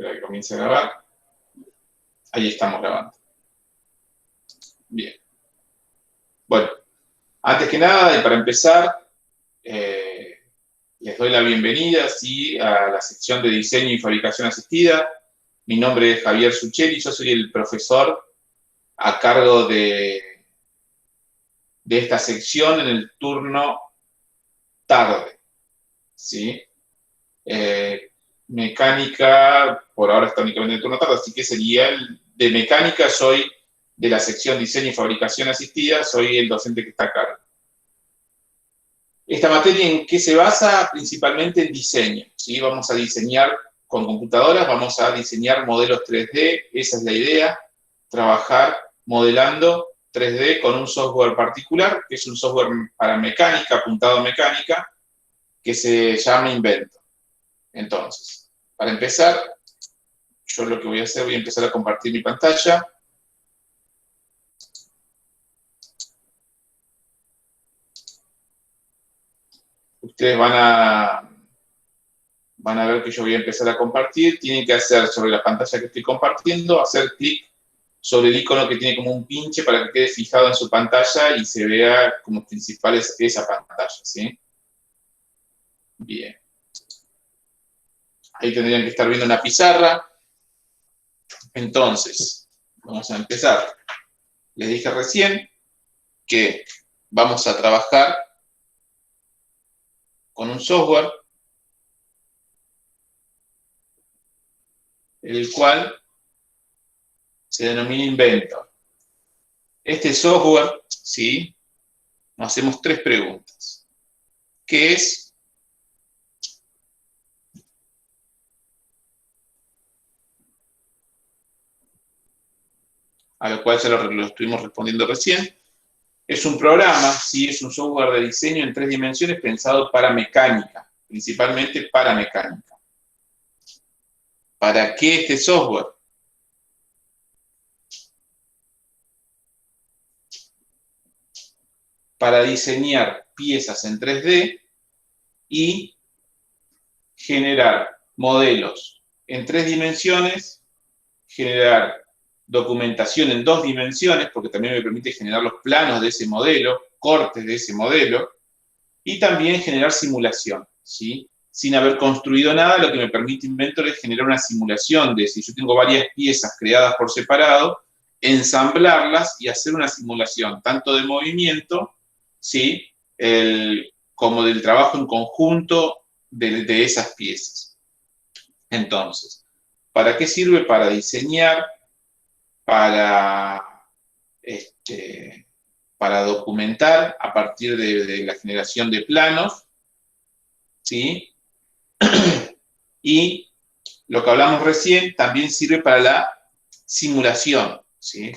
Espera que comience a grabar. Ahí estamos grabando. Bien. Bueno, antes que nada, y para empezar, les doy la bienvenida, ¿sí?, a la sección de diseño y fabricación asistida. Mi nombre es Javier Sucheri, yo soy el profesor a cargo de esta sección en el turno tarde, ¿sí? Mecánica, por ahora está únicamente en el turno tarde, así que sería de mecánica. Soy de la sección diseño y fabricación asistida, soy el docente que está a cargo. Esta materia, ¿en qué se basa? Principalmente en diseño, ¿sí? Vamos a diseñar con computadoras, vamos a diseñar modelos 3D, esa es la idea, trabajar modelando 3D con un software particular, que es un software para mecánica, apuntado a mecánica, que se llama Inventor. Entonces, para empezar, yo lo que voy a hacer, voy a empezar a compartir mi pantalla. Ustedes van a ver que yo voy a empezar a compartir. Tienen que hacer sobre la pantalla que estoy compartiendo, hacer clic sobre el icono que tiene como un pinche para que quede fijado en su pantalla y se vea como principal esa pantalla, ¿sí? Bien. Ahí tendrían que estar viendo una pizarra. Entonces, vamos a empezar. Les dije recién que vamos a trabajar con un software el cual se denomina Inventor. Este software, ¿sí?, nos hacemos 3 preguntas. ¿Qué es? A lo cual ya lo estuvimos respondiendo recién. Es un programa, ¿sí?, es un software de diseño en 3 dimensiones pensado para mecánica, principalmente para mecánica. ¿Para qué este software? Para diseñar piezas en 3D y generar modelos en 3 dimensiones, generar documentación en 2 dimensiones, porque también me permite generar los planos de ese modelo, cortes de ese modelo, y también generar simulación, ¿sí? Sin haber construido nada, lo que me permite Inventor es generar una simulación de si yo tengo varias piezas creadas por separado, ensamblarlas y hacer una simulación, tanto de movimiento, ¿sí?, como del trabajo en conjunto de esas piezas. Entonces, ¿para qué sirve? Para diseñar, para documentar a partir de la generación de planos, ¿sí? Y lo que hablamos recién también sirve para la simulación, ¿sí?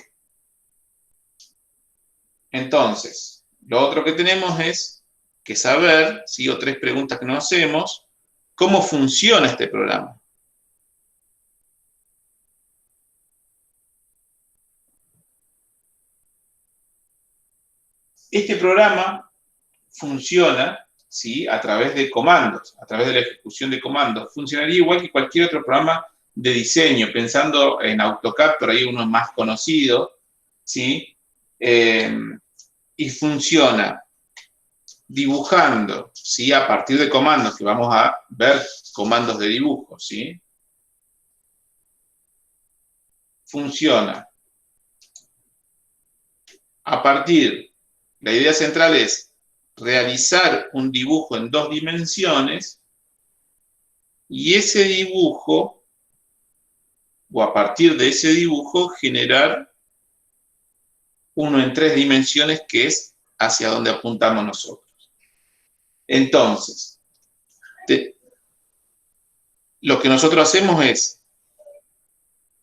Entonces, lo otro que tenemos es que saber, ¿sí?, o 3 preguntas que nos hacemos: ¿cómo funciona este programa? Este programa funciona, ¿sí?, a través de comandos, a través de la ejecución de comandos. Funcionaría igual que cualquier otro programa de diseño, pensando en AutoCAD, por ahí uno más conocido, ¿sí? Y funciona dibujando, ¿sí?, a partir de comandos, que vamos a ver comandos de dibujo, ¿sí? Funciona a partir, la idea central es realizar un dibujo en 2 dimensiones y ese dibujo, o a partir de ese dibujo, generar uno en 3 dimensiones, que es hacia donde apuntamos nosotros. Entonces, lo que nosotros hacemos es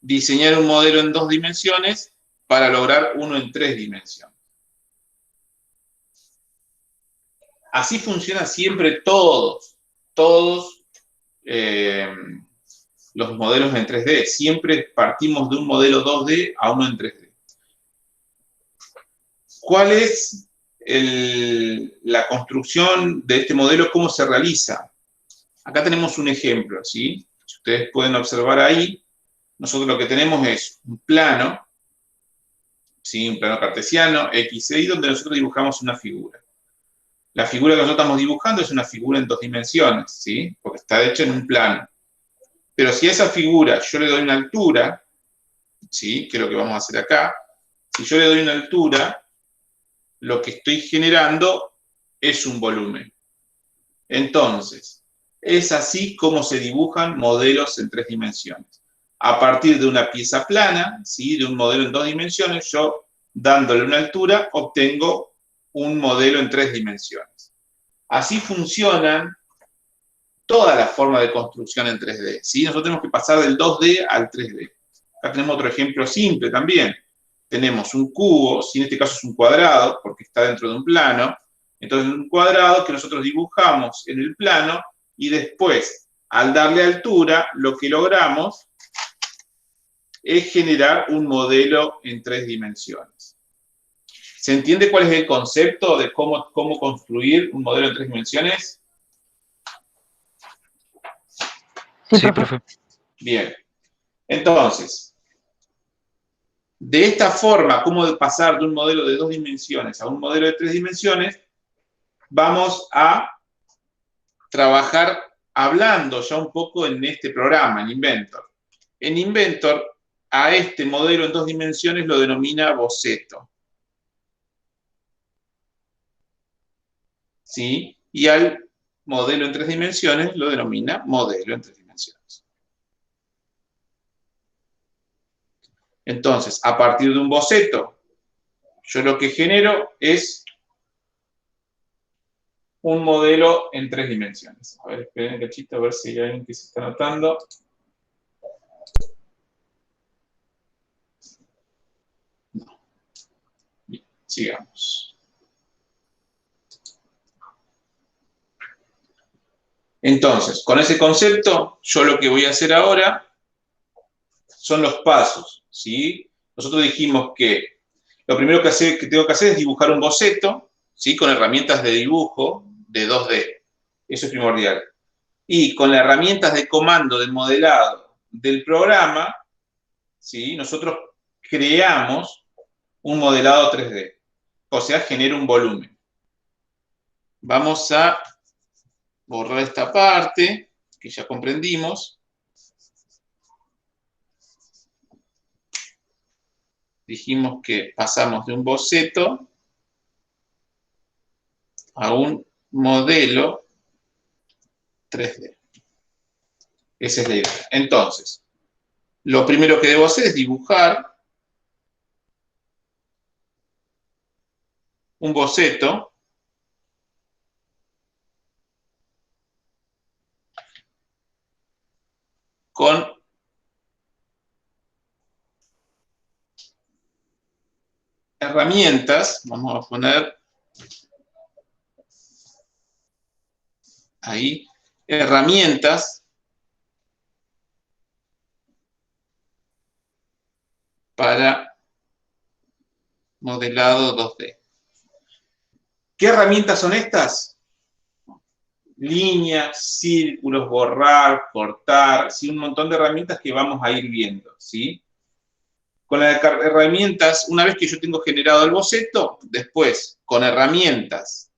diseñar un modelo en 2 dimensiones para lograr uno en 3 dimensiones. Así funciona siempre todos los modelos en 3D. Siempre partimos de un modelo 2D a uno en 3D. ¿Cuál es la construcción de este modelo? ¿Cómo se realiza? Acá tenemos un ejemplo, ¿sí? ustedes pueden observar ahí, nosotros lo que tenemos es un plano, ¿sí? Un plano cartesiano, X, Y, donde nosotros dibujamos una figura. La figura que nosotros estamos dibujando es una figura en 2 dimensiones, ¿sí? Porque está hecha en un plano. Pero si a esa figura yo le doy una altura, ¿sí? Que es lo que vamos a hacer acá, si yo le doy una altura, lo que estoy generando es un volumen. Entonces, es así como se dibujan modelos en 3 dimensiones. A partir de una pieza plana, ¿sí? De un modelo en 2 dimensiones, yo, dándole una altura, obtengo un modelo en 3 dimensiones. Así funcionan todas las formas de construcción en 3D, ¿sí? Nosotros tenemos que pasar del 2D al 3D. Acá tenemos otro ejemplo simple también. Tenemos un cubo, si en este caso es un cuadrado, porque está dentro de un plano. Entonces, un cuadrado que nosotros dibujamos en el plano y después, al darle altura, lo que logramos es generar un modelo en 3 dimensiones. ¿Se entiende cuál es el concepto de cómo construir un modelo en 3 dimensiones? Sí, profe. Bien. Entonces, de esta forma, cómo pasar de un modelo de 2 dimensiones a un modelo de 3 dimensiones, vamos a trabajar hablando ya un poco en este programa, en Inventor. En Inventor, a este modelo en 2 dimensiones lo denomina boceto. ¿Sí? Y al modelo en 3 dimensiones lo denomina modelo en 3 dimensiones. Entonces, a partir de un boceto, yo lo que genero es un modelo en 3 dimensiones. A ver, esperen un cachito a ver si hay alguien que se está notando. No. Bien, sigamos. Entonces, con ese concepto, yo lo que voy a hacer ahora son los pasos, ¿sí? Nosotros dijimos que lo primero que tengo que hacer es dibujar un boceto, ¿sí? Con herramientas de dibujo de 2D. Eso es primordial. Y con las herramientas de comando de modelado del programa, ¿sí? Nosotros creamos un modelado 3D. O sea, genera un volumen. Vamos a borrar esta parte que ya comprendimos. Dijimos que pasamos de un boceto a un modelo 3D. Esa es la idea. Entonces, lo primero que debo hacer es dibujar un boceto con herramientas. Vamos a poner ahí herramientas para modelado 2D. ¿Qué herramientas son estas? Líneas, círculos, borrar, cortar, ¿sí? Un montón de herramientas que vamos a ir viendo, ¿sí? Con las herramientas, una vez que yo tengo generado el boceto, después, con herramientas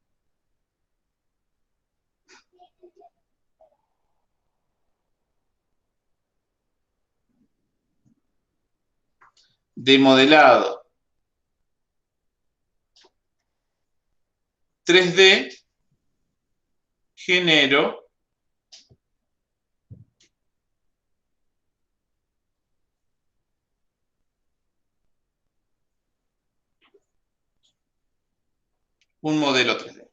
de modelado 3D, genero un modelo 3D.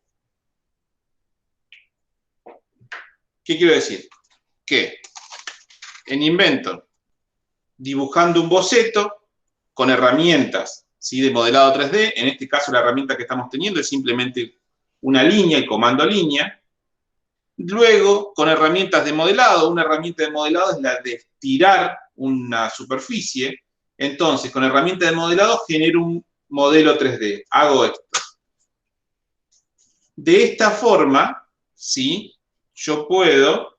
¿Qué quiero decir? Que en Inventor, dibujando un boceto con herramientas, ¿sí? De modelado 3D, en este caso la herramienta que estamos teniendo es simplemente una línea, el comando línea. Luego, con herramientas de modelado, una herramienta de modelado es la de estirar una superficie. Entonces, con herramienta de modelado genero un modelo 3D. Hago esto. De esta forma, ¿sí? Yo puedo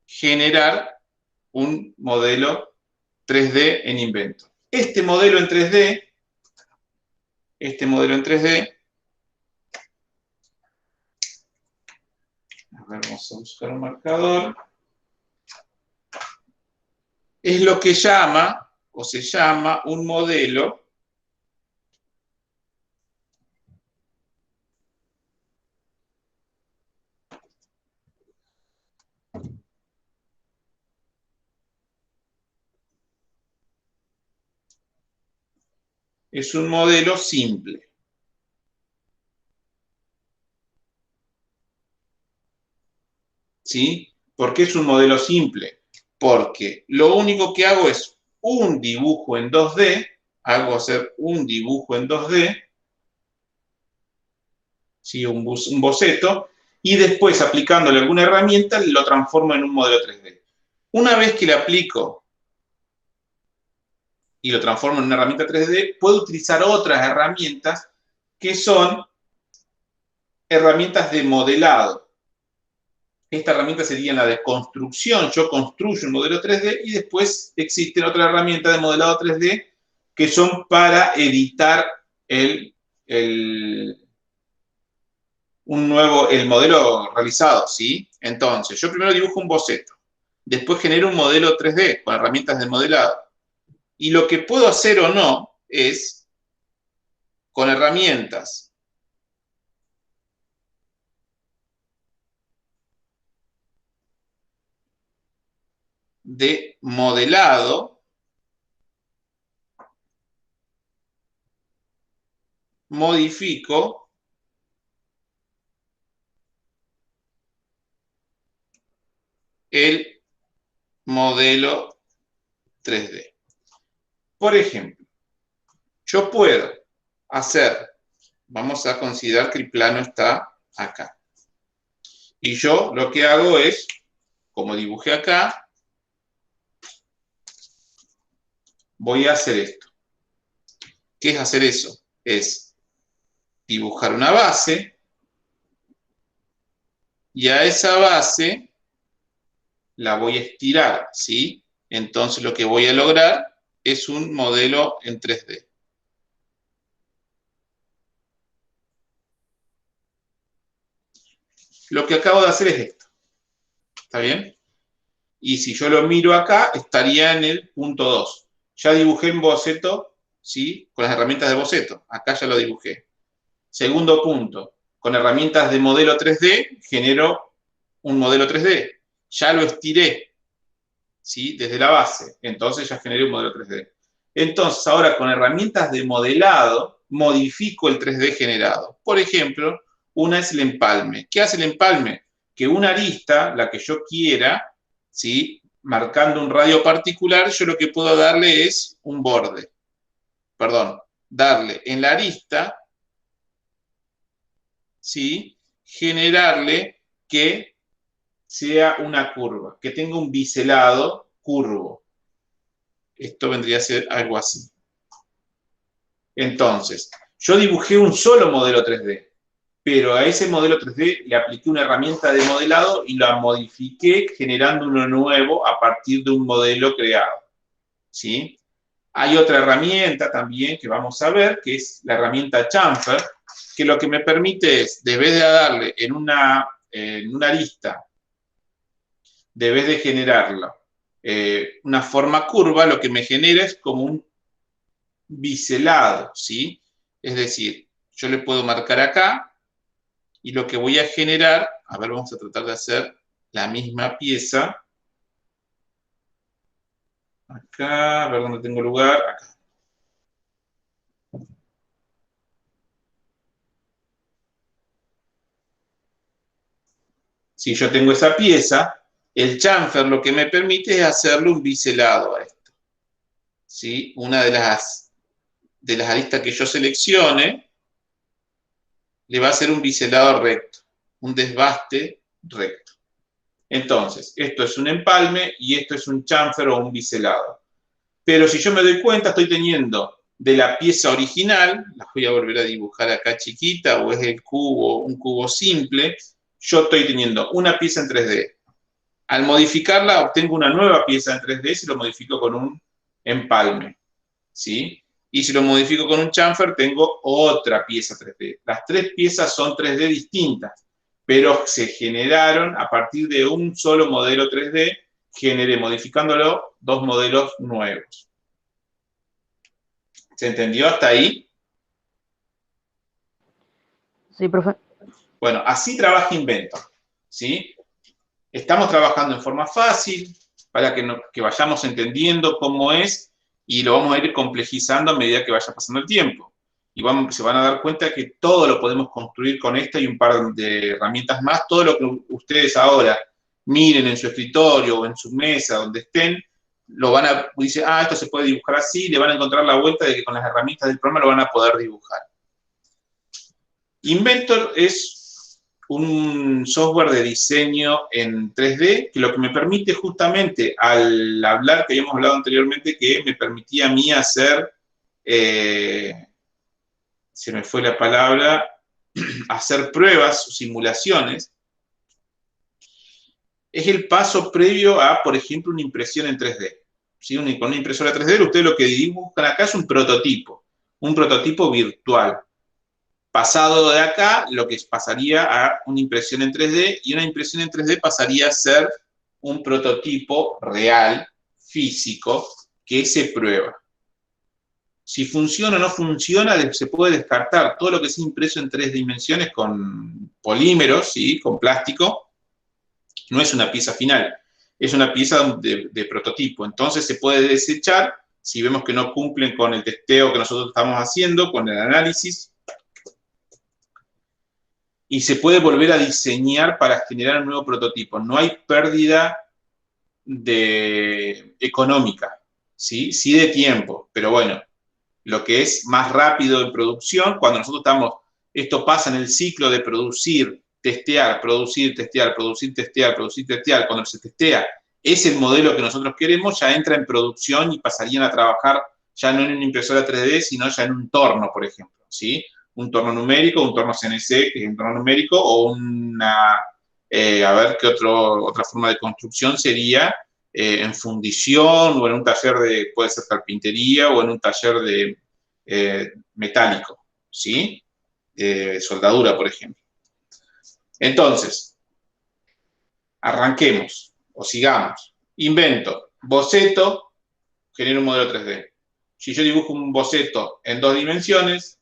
generar un modelo 3D en Inventor. Este modelo en 3D, a ver, vamos a buscar un marcador, es lo que llama, o se llama, un modelo simple. ¿Sí? ¿Por qué es un modelo simple? Porque lo único que hago es un dibujo en 2D, hago hacer un dibujo en 2D, ¿sí? un boceto, y después aplicándole alguna herramienta lo transformo en un modelo 3D. Una vez que le aplico y lo transformo en una herramienta 3D, puedo utilizar otras herramientas que son herramientas de modelado. Esta herramienta sería la de construcción. Yo construyo un modelo 3D y después existen otras herramientas de modelado 3D que son para editar el modelo realizado, ¿sí? Entonces, yo primero dibujo un boceto, después genero un modelo 3D con herramientas de modelado. Y lo que puedo hacer o no es, con herramientas de modelado, modifico el modelo 3D. Por ejemplo, yo puedo hacer, vamos a considerar que el plano está acá. Y yo lo que hago es, como dibujé acá, voy a hacer esto. ¿Qué es hacer eso? Es dibujar una base y a esa base la voy a estirar, ¿sí? Entonces lo que voy a lograr es un modelo en 3D. Lo que acabo de hacer es esto. ¿Está bien? Y si yo lo miro acá, estaría en el punto 2. Ya dibujé en boceto, ¿sí? Con las herramientas de boceto. Acá ya lo dibujé. Segundo punto. Con herramientas de modelo 3D, genero un modelo 3D. Ya lo estiré, ¿sí? Desde la base. Entonces ya generé un modelo 3D. Entonces, ahora con herramientas de modelado, modifico el 3D generado. Por ejemplo, una es el empalme. ¿Qué hace el empalme? Que una arista, la que yo quiera, ¿sí? Marcando un radio particular, yo lo que puedo darle es un borde. Perdón, darle en la arista, ¿sí? Generarle que sea una curva, que tenga un biselado curvo. Esto vendría a ser algo así. Entonces, yo dibujé un solo modelo 3D, pero a ese modelo 3D le apliqué una herramienta de modelado y la modifiqué generando uno nuevo a partir de un modelo creado, ¿sí? Hay otra herramienta también que vamos a ver, que es la herramienta chamfer, que lo que me permite es, de vez de darle en una arista, de vez de generarla una forma curva, lo que me genera es como un biselado, ¿sí? Es decir, yo le puedo marcar acá y lo que voy a generar, a ver, vamos a tratar de hacer la misma pieza. Acá, a ver dónde tengo lugar, acá. Si yo tengo esa pieza, el chamfer lo que me permite es hacerle un biselado a esto, ¿sí? Una de las aristas que yo seleccione le va a hacer un biselado recto, un desbaste recto. Entonces, esto es un empalme y esto es un chamfer o un biselado. Pero si yo me doy cuenta, estoy teniendo de la pieza original, la voy a volver a dibujar acá chiquita, o es el cubo, un cubo simple, yo estoy teniendo una pieza en 3D. Al modificarla, obtengo una nueva pieza en 3D si lo modifico con un empalme, ¿sí? Y si lo modifico con un chamfer, tengo otra pieza 3D. Las tres piezas son 3D distintas, pero se generaron a partir de un solo modelo 3D, generé, modificándolo, dos modelos nuevos. ¿Se entendió hasta ahí? Sí, profe. Bueno, así trabaja Inventor, ¿sí? Estamos trabajando en forma fácil para que vayamos entendiendo cómo es y lo vamos a ir complejizando a medida que vaya pasando el tiempo. Y se van a dar cuenta que todo lo podemos construir con esta y un par de herramientas más. Todo lo que ustedes ahora miren en su escritorio o en su mesa, donde estén, dicen, esto se puede dibujar así, le van a encontrar la vuelta de que con las herramientas del programa lo van a poder dibujar. Inventor es un software de diseño en 3D que lo que me permite justamente, al hablar, que habíamos hablado anteriormente, que me permitía a mí hacer, se me fue la palabra, hacer pruebas o simulaciones, es el paso previo a, por ejemplo, una impresión en 3D. ¿Sí? Con una impresora 3D, ustedes lo que dibujan acá es un prototipo virtual. Pasado de acá, lo que pasaría a una impresión en 3D, y una impresión en 3D pasaría a ser un prototipo real, físico, que se prueba. Si funciona o no funciona, se puede descartar. Todo lo que sea impreso en 3 dimensiones con polímeros, ¿sí? Con plástico, no es una pieza final, es una pieza de prototipo. Entonces se puede desechar si vemos que no cumplen con el testeo que nosotros estamos haciendo, con el análisis, y se puede volver a diseñar para generar un nuevo prototipo. No hay pérdida económica, ¿sí? Sí de tiempo, pero bueno, lo que es más rápido en producción, cuando nosotros esto pasa en el ciclo de producir, testear, producir, testear, producir, testear, producir, testear, cuando se testea, es el modelo que nosotros queremos, ya entra en producción y pasarían a trabajar ya no en una impresora 3D, sino ya en un torno, por ejemplo, ¿sí? Un torno numérico, un torno CNC, que es un torno numérico, o a ver qué otra forma de construcción sería en fundición, o en un taller puede ser carpintería, o en un taller de metálico, ¿sí? Soldadura, por ejemplo. Entonces, arranquemos, o sigamos. Invento, boceto, genero un modelo 3D. Si yo dibujo un boceto en 2 dimensiones,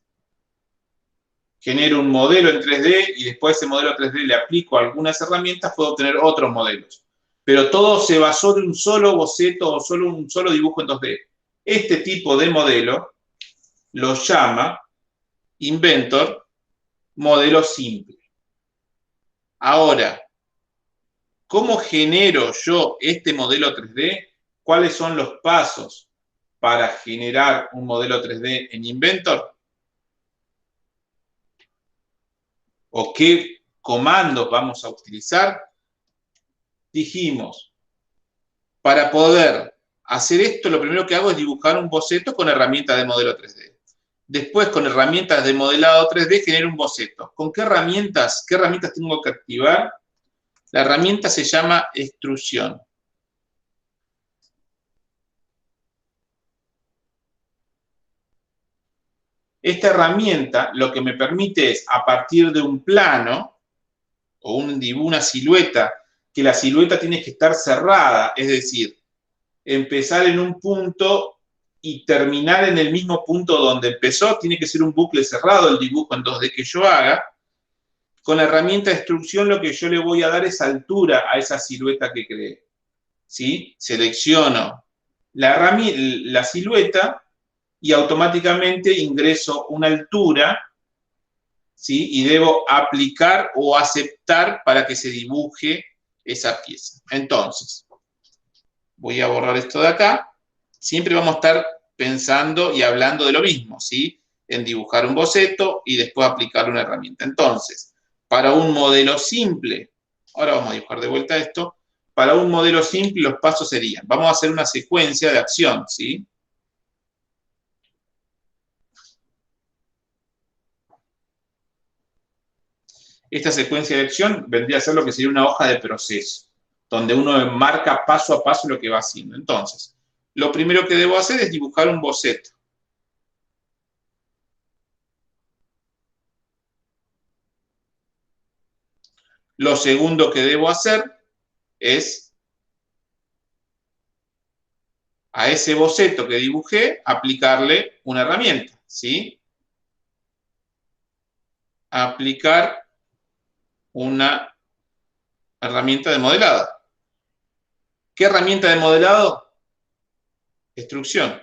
genero un modelo en 3D y después a ese modelo 3D le aplico algunas herramientas, puedo obtener otros modelos. Pero todo se basó de un solo boceto o un solo dibujo en 2D. Este tipo de modelo lo llama Inventor modelo simple. Ahora, ¿cómo genero yo este modelo 3D? ¿Cuáles son los pasos para generar un modelo 3D en Inventor? ¿O qué comandos vamos a utilizar? Dijimos, para poder hacer esto, lo primero que hago es dibujar un boceto con herramientas de modelo 3D. Después, con herramientas de modelado 3D, genero un boceto. ¿Con qué herramientas? ¿Qué herramientas tengo que activar? La herramienta se llama extrusión. Esta herramienta lo que me permite es, a partir de un plano o una silueta, que la silueta tiene que estar cerrada, es decir, empezar en un punto y terminar en el mismo punto donde empezó, tiene que ser un bucle cerrado el dibujo en 2D que yo haga. Con la herramienta de extrusión lo que yo le voy a dar es altura a esa silueta que creé, ¿sí? Selecciono la silueta y automáticamente ingreso una altura, ¿sí? Y debo aplicar o aceptar para que se dibuje esa pieza. Entonces, voy a borrar esto de acá. Siempre vamos a estar pensando y hablando de lo mismo, ¿sí? En dibujar un boceto y después aplicar una herramienta. Entonces, para un modelo simple, ahora vamos a dibujar de vuelta esto, para un modelo simple los pasos serían, vamos a hacer una secuencia de acción, ¿sí? Esta secuencia de acción vendría a ser lo que sería una hoja de proceso. donde uno marca paso a paso lo que va haciendo. Entonces, lo primero que debo hacer es dibujar un boceto. Lo segundo que debo hacer es, a ese boceto que dibujé, aplicarle una herramienta, ¿sí? Aplicar una herramienta de modelado. ¿Qué herramienta de modelado? Extrusión.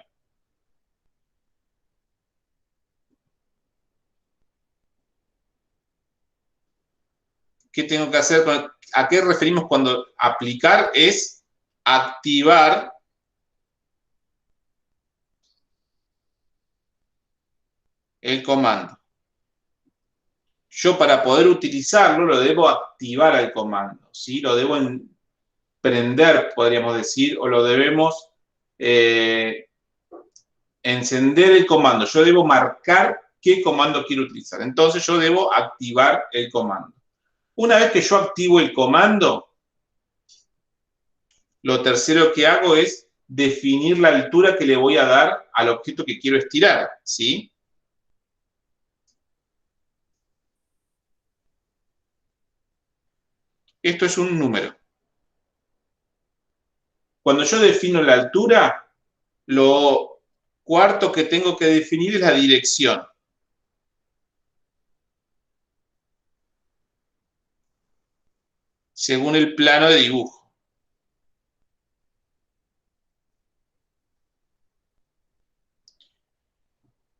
¿Qué tengo que hacer? ¿A qué referimos cuando aplicar? Es activar el comando. Yo para poder utilizarlo lo debo activar al comando, ¿sí? Lo debo prender, podríamos decir, o lo debemos encender el comando. Yo debo marcar qué comando quiero utilizar. Entonces yo debo activar el comando. Una vez que yo activo el comando, lo tercero que hago es definir la altura que le voy a dar al objeto que quiero estirar, ¿sí? Esto es un número. Cuando yo defino la altura, lo cuarto que tengo que definir es la dirección. Según el plano de dibujo.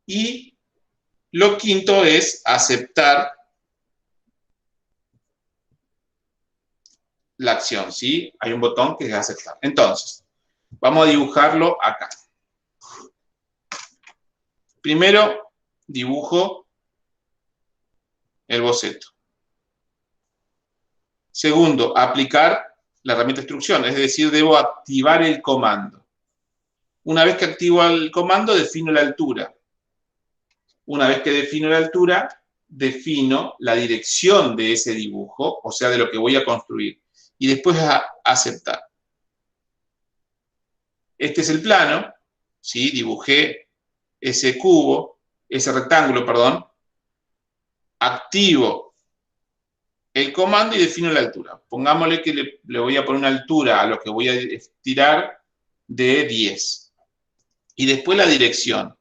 Y lo quinto es aceptar la acción, ¿sí? Hay un botón que es aceptar. Entonces, vamos a dibujarlo acá. Primero, dibujo el boceto. Segundo, aplicar la herramienta instrucción, es decir, debo activar el comando. Una vez que activo el comando, defino la altura. Una vez que defino la altura, defino la dirección de ese dibujo, o sea, de lo que voy a construir. Y después aceptar. Este es el plano, ¿sí? Dibujé ese cubo, ese rectángulo, perdón. Activo el comando y defino la altura. Pongámosle que le voy a poner una altura a lo que voy a estirar de 10. Y después la dirección.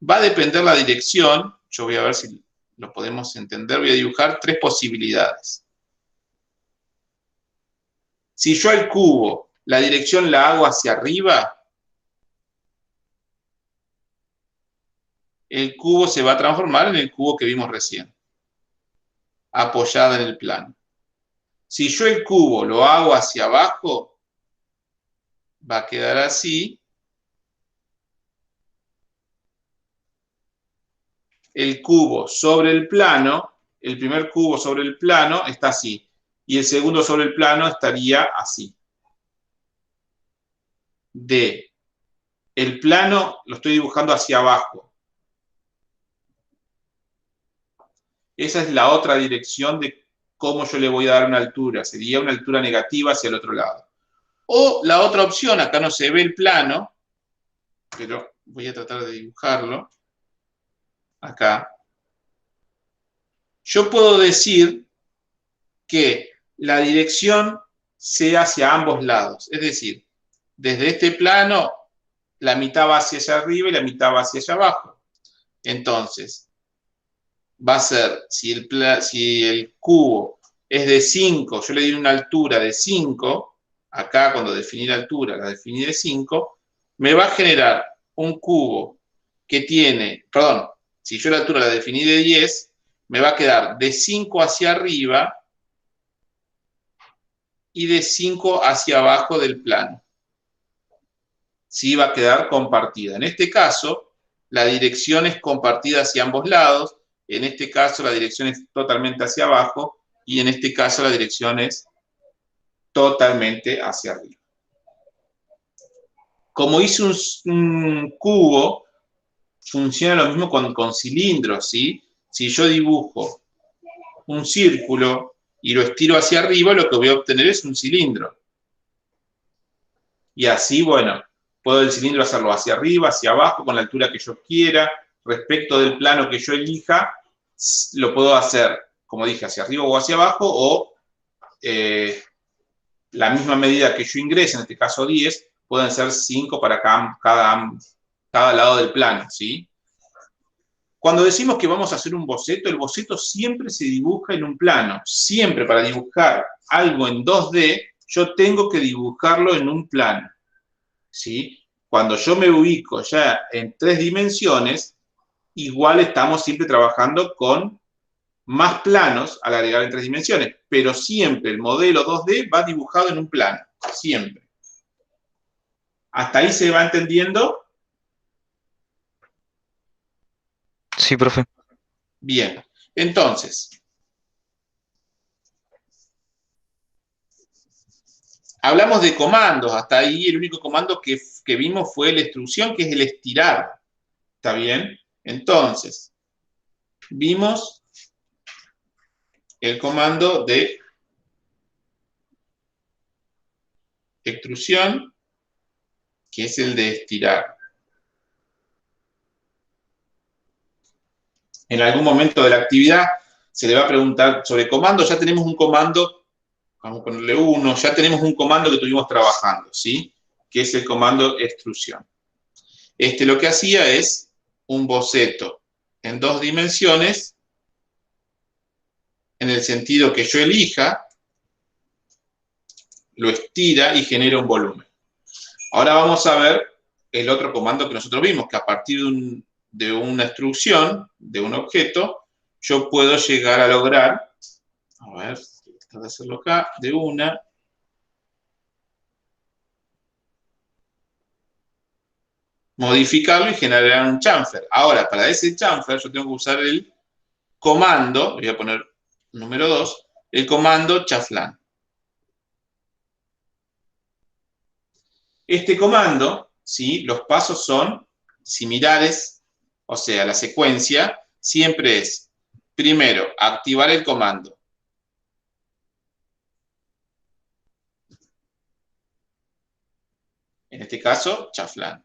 Va a depender la dirección. Yo voy a ver si lo podemos entender. Voy a dibujar tres posibilidades. Si yo al cubo la dirección la hago hacia arriba, el cubo se va a transformar en el cubo que vimos recién, apoyada en el plano. Si yo el cubo lo hago hacia abajo, va a quedar así. El cubo sobre el plano, el primer cubo sobre el plano está así, y el segundo sobre el plano estaría así. El plano lo estoy dibujando hacia abajo. Esa es la otra dirección de cómo yo le voy a dar una altura. Sería una altura negativa hacia el otro lado. O la otra opción, acá no se ve el plano, pero voy a tratar de dibujarlo. Acá. Yo puedo decir que la dirección sea hacia ambos lados. Es decir, desde este plano, la mitad va hacia allá arriba y la mitad va hacia allá abajo. Entonces, va a ser, si el cubo es de 5, yo le di una altura de 5, acá cuando definí la altura, la definí de 5, me va a generar un cubo que tiene, perdón, si yo la altura la definí de 10, me va a quedar de 5 hacia arriba y de 5 hacia abajo del plano. Sí, va a quedar compartida. En este caso, la dirección es compartida hacia ambos lados. En este caso, la dirección es totalmente hacia abajo. Y en este caso, la dirección es totalmente hacia arriba. Como hice un cubo, funciona lo mismo con cilindros, ¿sí? Si yo dibujo un círculo y lo estiro hacia arriba, lo que voy a obtener es un cilindro. Y así, bueno, puedo el cilindro hacerlo hacia arriba, hacia abajo, con la altura que yo quiera. Respecto del plano que yo elija, lo puedo hacer, como dije, hacia arriba o hacia abajo, o la misma medida que yo ingrese, en este caso 10, pueden ser 5 para cada lado del plano, ¿sí? Cuando decimos que vamos a hacer un boceto, el boceto siempre se dibuja en un plano. Siempre para dibujar algo en 2D, yo tengo que dibujarlo en un plano, ¿sí? Cuando yo me ubico ya en 3 dimensiones, igual estamos siempre trabajando con más planos al agregar en 3 dimensiones, pero siempre el modelo 2D va dibujado en un plano, siempre. ¿Hasta ahí se va entendiendo? Sí, profe. Bien, entonces, hablamos de comandos, hasta ahí el único comando que vimos fue la extrusión, que es el estirar, ¿está bien? Entonces, vimos el comando de extrusión, que es el de estirar. En algún momento de la actividad se le va a preguntar sobre comandos. Ya tenemos un comando, vamos a ponerle 1, ya tenemos un comando que estuvimos trabajando, ¿sí? Que es el comando extrusión. Lo que hacía es un boceto en 2 dimensiones, en el sentido que yo elija, lo estira y genera un volumen. Ahora vamos a ver el otro comando que nosotros vimos, que a partir de una extrusión, de un objeto, yo puedo llegar a lograr, a ver, voy a hacerlo acá, de una, modificarlo y generar un chamfer. Ahora, para ese chamfer yo tengo que usar el comando, voy a poner número 2, el comando chaflán. Este comando, ¿sí? Los pasos son similares, o sea, la secuencia siempre es, primero, activar el comando. En este caso, chaflán.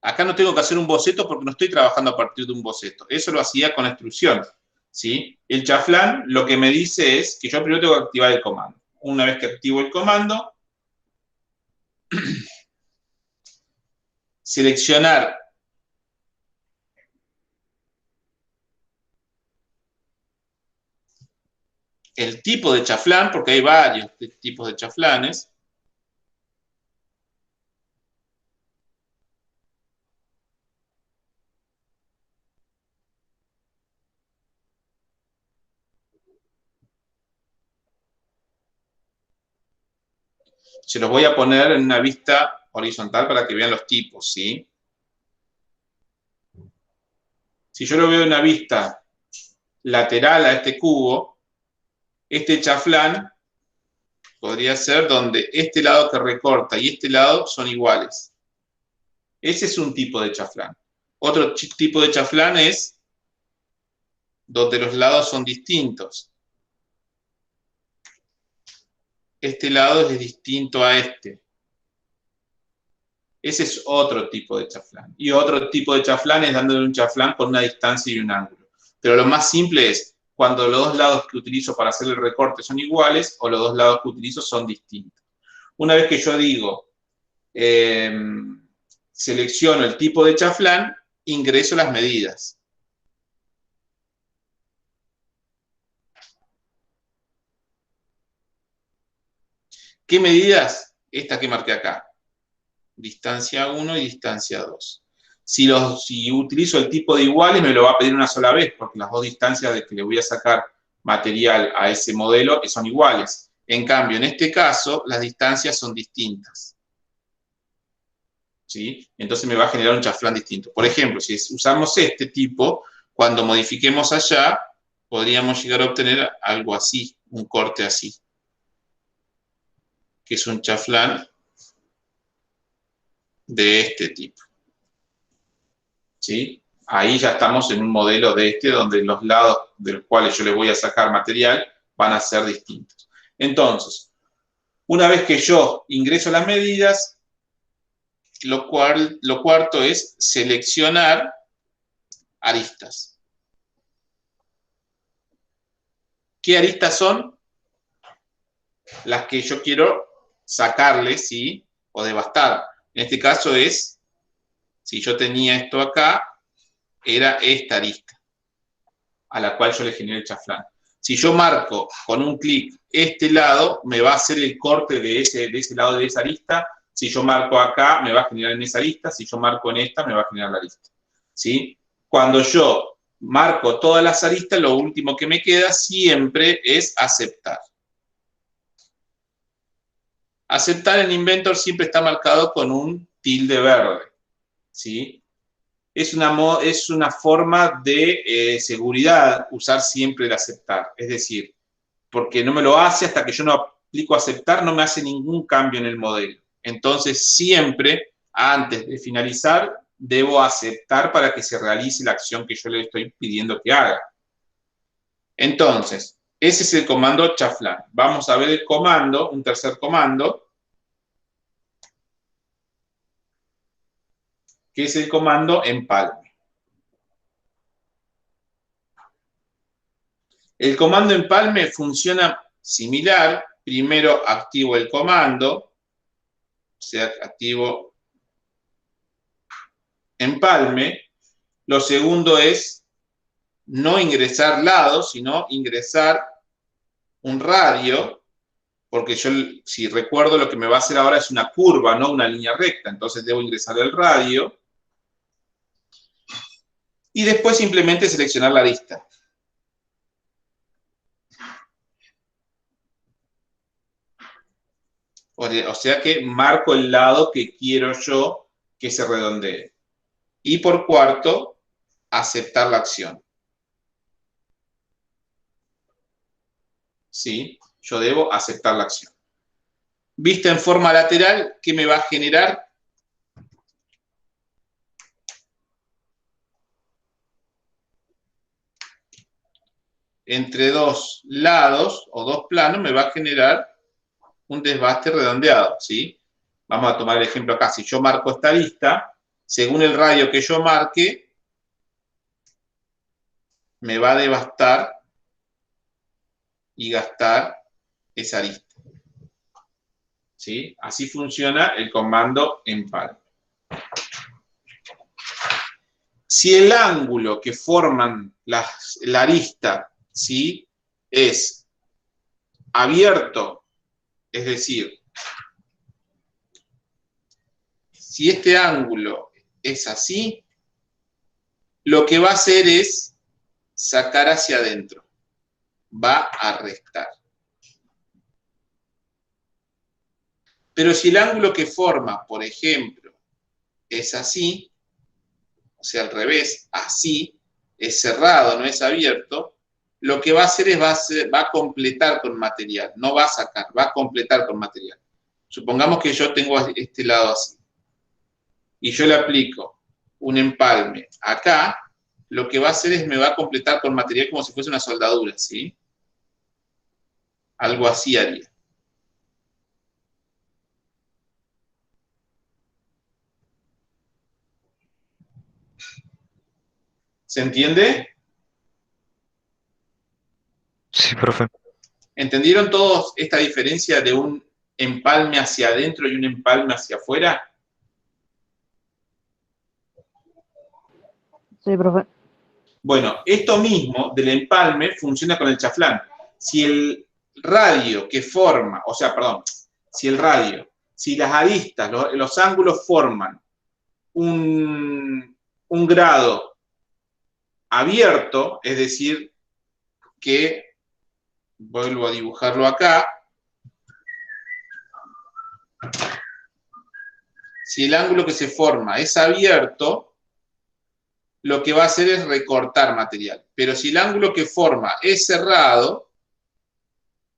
Acá no tengo que hacer un boceto porque no estoy trabajando a partir de un boceto. Eso lo hacía con la extrusión, ¿sí? El chaflán lo que me dice es que yo primero tengo que activar el comando. Una vez que activo el comando, seleccionar el tipo de chaflán, porque hay varios tipos de chaflanes. Se los voy a poner en una vista horizontal para que vean los tipos, ¿sí? Si yo lo veo en una vista lateral a este cubo, este chaflán podría ser donde este lado que recorta y este lado son iguales. Ese es un tipo de chaflán. Otro tipo de chaflán es donde los lados son distintos. Este lado es distinto a este. Ese es otro tipo de chaflán. Y otro tipo de chaflán es dándole un chaflán con una distancia y un ángulo. Pero lo más simple es cuando los dos lados que utilizo para hacer el recorte son iguales o los dos lados que utilizo son distintos. Una vez que yo digo, selecciono el tipo de chaflán, ingreso las medidas. ¿Qué medidas? Esta que marqué acá. Distancia 1 y distancia 2. Si utilizo el tipo de iguales, me lo va a pedir una sola vez, porque las dos distancias de que le voy a sacar material a ese modelo son iguales. En cambio, en este caso, las distancias son distintas, ¿sí? Entonces me va a generar un chaflán distinto. Por ejemplo, si usamos este tipo, cuando modifiquemos allá, podríamos llegar a obtener algo así, un corte así, que es un chaflán de este tipo, ¿sí? Ahí ya estamos en un modelo de donde los lados de los cuales yo le voy a sacar material van a ser distintos. Entonces, Una vez que yo ingreso las medidas, lo cuarto es seleccionar aristas. ¿Qué aristas son? Las que yo quiero sacarle, ¿sí? O devastar. En este caso es, si yo tenía esto acá, era esta arista, a la cual yo le generé el chaflán. Si yo marco con un clic este lado, me va a hacer el corte de ese lado de esa arista. Si yo marco acá, me va a generar en esa arista. Si yo marco en esta, me va a generar la arista. ¿Sí? Cuando yo marco todas las aristas, lo último que me queda siempre es aceptar. Aceptar en Inventor siempre está marcado con un tilde verde. ¿Sí? Es una forma de seguridad usar siempre el aceptar. Es decir, porque no me lo hace hasta que yo no aplico aceptar, no me hace ningún cambio en el modelo. Entonces, siempre, antes de finalizar, debo aceptar para que se realice la acción que yo le estoy pidiendo que haga. Entonces, ese es el comando chaflán. Vamos a ver el comando, un tercer comando, que es el comando empalme. El comando empalme funciona similar. Primero activo el comando, o sea, activo empalme. Lo segundo es no ingresar lados, sino ingresar un radio, porque yo, si recuerdo, lo que me va a hacer ahora es una curva, no una línea recta. Entonces debo ingresar el radio. Y después simplemente seleccionar la arista. O sea que marco el lado que quiero yo que se redondee. Y por cuarto, aceptar la acción. ¿Sí? Yo debo aceptar la acción. Vista en forma lateral, ¿qué me va a generar? Entre dos lados o dos planos me va a generar un desbaste redondeado, ¿sí? Vamos a tomar el ejemplo acá. Si yo marco esta arista, según el radio que yo marque, me va a devastar y gastar esa arista. ¿Sí? Así funciona el comando empalme. Si el ángulo que forman la arista, ¿sí?, es abierto, es decir, si este ángulo es así, lo que va a hacer es sacar hacia adentro, va a restar. Pero si el ángulo que forma, por ejemplo, es así, o sea, al revés, así, es cerrado, no es abierto, lo que va a hacer es va a completar con material, no va a sacar, va a completar con material. Supongamos que yo tengo este lado así, y yo le aplico un empalme acá, lo que va a hacer es me va a completar con material como si fuese una soldadura, ¿sí? Algo así haría. ¿Se entiende? Sí, profe. ¿Entendieron todos esta diferencia de un empalme hacia adentro y un empalme hacia afuera? Sí, profe. Bueno, esto mismo del empalme funciona con el chaflán. Si el radio que forma, o sea, perdón, si las aristas, los ángulos forman un grado abierto, es decir, que, vuelvo a dibujarlo acá, si el ángulo que se forma es abierto, lo que va a hacer es recortar material. Pero si el ángulo que forma es cerrado,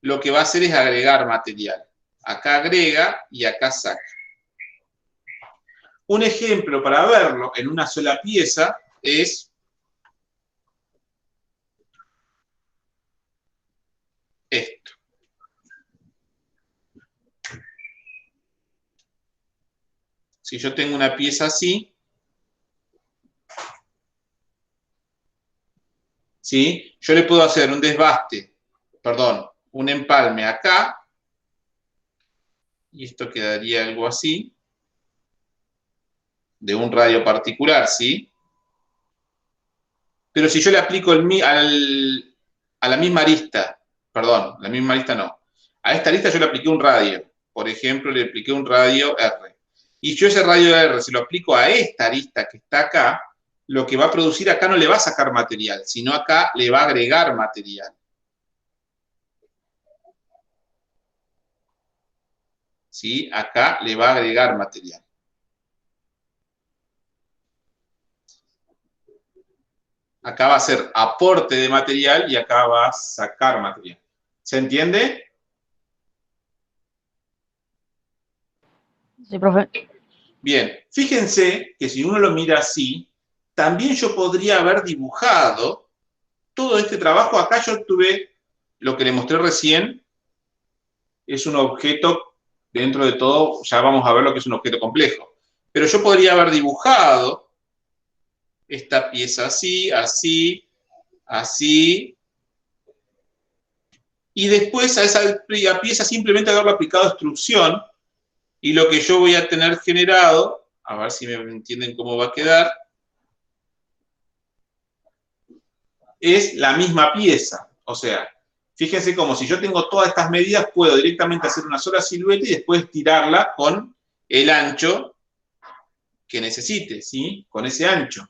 lo que va a hacer es agregar material. Acá agrega y acá saca. Un ejemplo para verlo en una sola pieza es esto. si yo tengo una pieza así, ¿sí? Yo le puedo hacer un desbaste, perdón, un empalme acá, y esto quedaría algo así, de un radio particular, ¿sí? Pero si yo le aplico a la misma arista, perdón, la misma arista no, a esta arista yo le apliqué un radio, por ejemplo, le apliqué un radio R. Y yo ese radio R, si lo aplico a esta arista que está acá, lo que va a producir acá no le va a sacar material, sino acá le va a agregar material. ¿Sí? Acá le va a agregar material. Acá va a ser aporte de material y acá va a sacar material. ¿Se entiende? Sí, profe. Bien, fíjense que si uno lo mira así, también yo podría haber dibujado todo este trabajo. Acá yo tuve, lo que le mostré recién, es un objeto, dentro de todo, ya vamos a ver lo que es un objeto complejo. Pero yo podría haber dibujado esta pieza así, así, así, y después a esa pieza simplemente haberle aplicado extrusión, y lo que yo voy a tener generado, a ver si me entienden cómo va a quedar, es la misma pieza. O sea, fíjense como si yo tengo todas estas medidas, puedo directamente hacer una sola silueta y después tirarla con el ancho que necesite, ¿sí? Con ese ancho.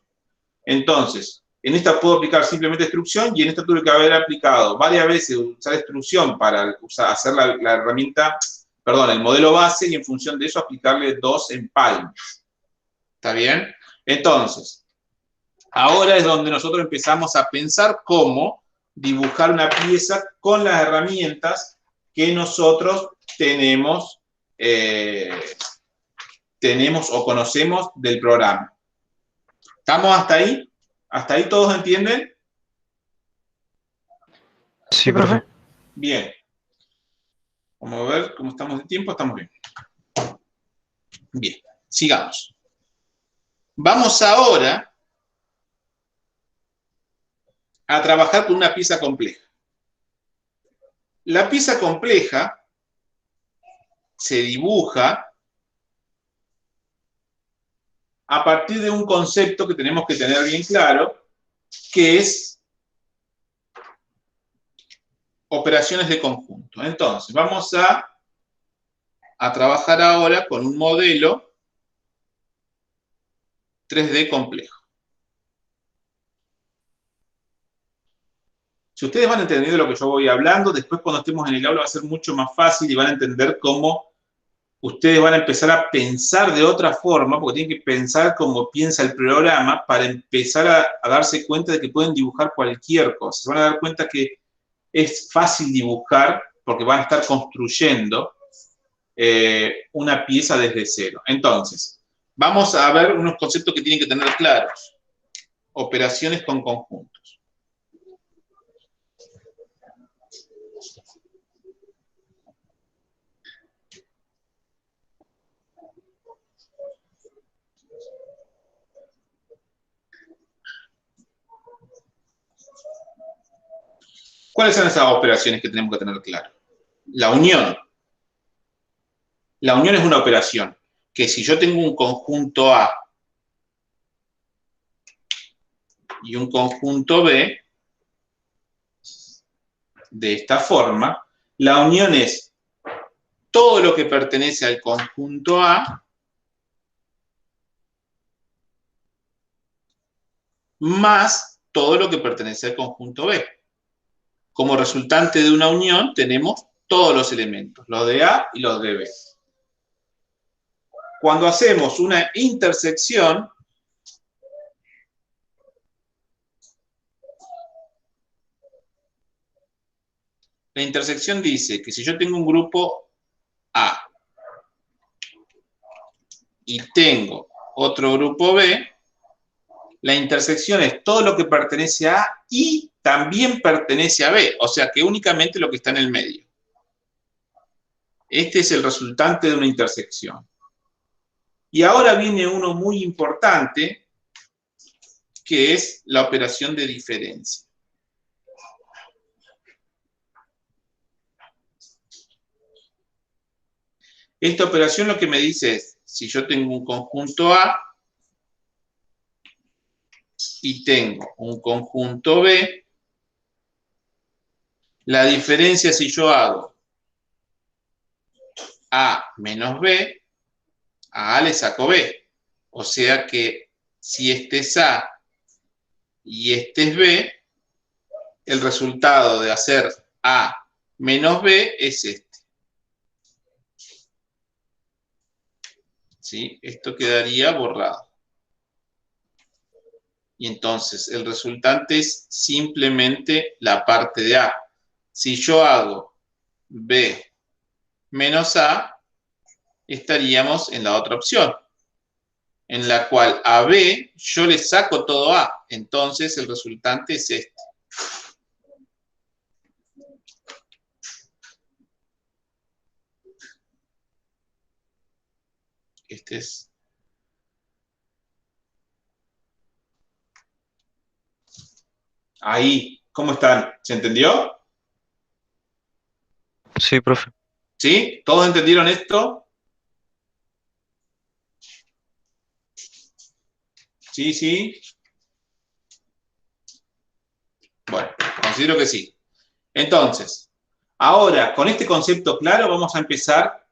Entonces, en esta puedo aplicar simplemente extrusión y en esta tuve que haber aplicado varias veces usar extrusión para hacer la herramienta, perdón, el modelo base, y en función de eso aplicarle 2 empalmes. ¿Está bien? Entonces, ahora es donde nosotros empezamos a pensar cómo dibujar una pieza con las herramientas que nosotros tenemos o conocemos del programa. ¿Estamos hasta ahí? ¿Hasta ahí todos entienden? Sí, profe. Bien. Vamos a ver cómo estamos de tiempo. Estamos bien. Bien, sigamos. Vamos ahora a trabajar con una pieza compleja. La pieza compleja se dibuja a partir de un concepto que tenemos que tener bien claro, que es operaciones de conjunto. Entonces, vamos a trabajar ahora con un modelo 3D complejo. Si ustedes van entendiendo lo que yo voy hablando, después cuando estemos en el aula va a ser mucho más fácil y van a entender cómo ustedes van a empezar a pensar de otra forma, porque tienen que pensar como piensa el programa para empezar a darse cuenta de que pueden dibujar cualquier cosa. Se van a dar cuenta que es fácil dibujar porque van a estar construyendo una pieza desde cero. Entonces, vamos a ver unos conceptos que tienen que tener claros. Operaciones con conjuntos. ¿Cuáles son esas operaciones que tenemos que tener claro? La unión. La unión es una operación que si yo tengo un conjunto A y un conjunto B, de esta forma, la unión es todo lo que pertenece al conjunto A más todo lo que pertenece al conjunto B. Como resultante de una unión tenemos todos los elementos, los de A y los de B. Cuando hacemos una intersección, la intersección dice que si yo tengo un grupo A y tengo otro grupo B, la intersección es todo lo que pertenece a A y también pertenece a B, o sea que únicamente lo que está en el medio. Este es el resultante de una intersección. Y ahora viene uno muy importante, que es la operación de diferencia. Esta operación lo que me dice es, si yo tengo un conjunto A y tengo un conjunto B, la diferencia si yo hago A menos B, a A le saco B. O sea que si este es A y este es B, el resultado de hacer A menos B es este. ¿Sí? Esto quedaría borrado. Y entonces el resultante es simplemente la parte de A. Si yo hago B menos A, estaríamos en la otra opción, en la cual a B yo le saco todo A. Entonces el resultante es este. Este es... Ahí, ¿cómo están? ¿Se entendió? Sí, profe. ¿Sí? ¿Todos entendieron esto? ¿Sí, sí? Bueno, considero que sí. Entonces, ahora, con este concepto claro, vamos a empezar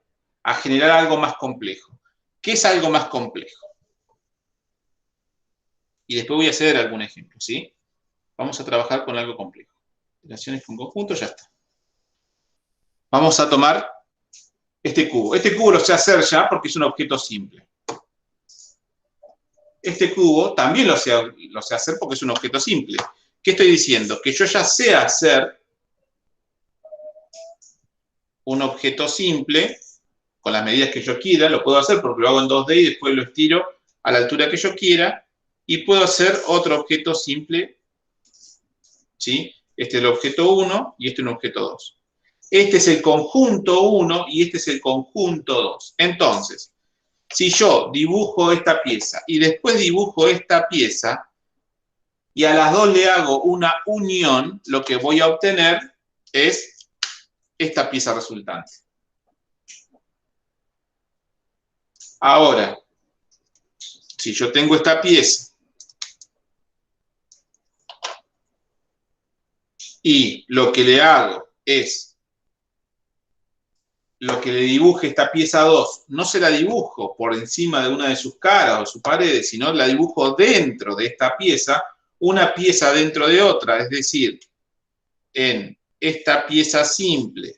a generar algo más complejo. ¿Qué es algo más complejo? Y después voy a hacer algún ejemplo, ¿sí? Vamos a trabajar con algo complejo. Relaciones con conjuntos, ya está. Vamos a tomar este cubo. Este cubo lo sé hacer ya porque es un objeto simple. Este cubo también lo sé hacer porque es un objeto simple. ¿Qué estoy diciendo? Que yo ya sé hacer un objeto simple con las medidas que yo quiera, lo puedo hacer porque lo hago en 2D y después lo estiro a la altura que yo quiera, y puedo hacer otro objeto simple, ¿sí? Este es el objeto 1 y este es un objeto 2. Este es el conjunto 1 y este es el conjunto 2. Entonces, si yo dibujo esta pieza y después dibujo esta pieza, y a las dos le hago una unión, lo que voy a obtener es esta pieza resultante. Ahora, si yo tengo esta pieza y lo que le hago es lo que le dibuje esta pieza 2, no se la dibujo por encima de una de sus caras o sus paredes, sino la dibujo dentro de esta pieza, una pieza dentro de otra, es decir, en esta pieza simple,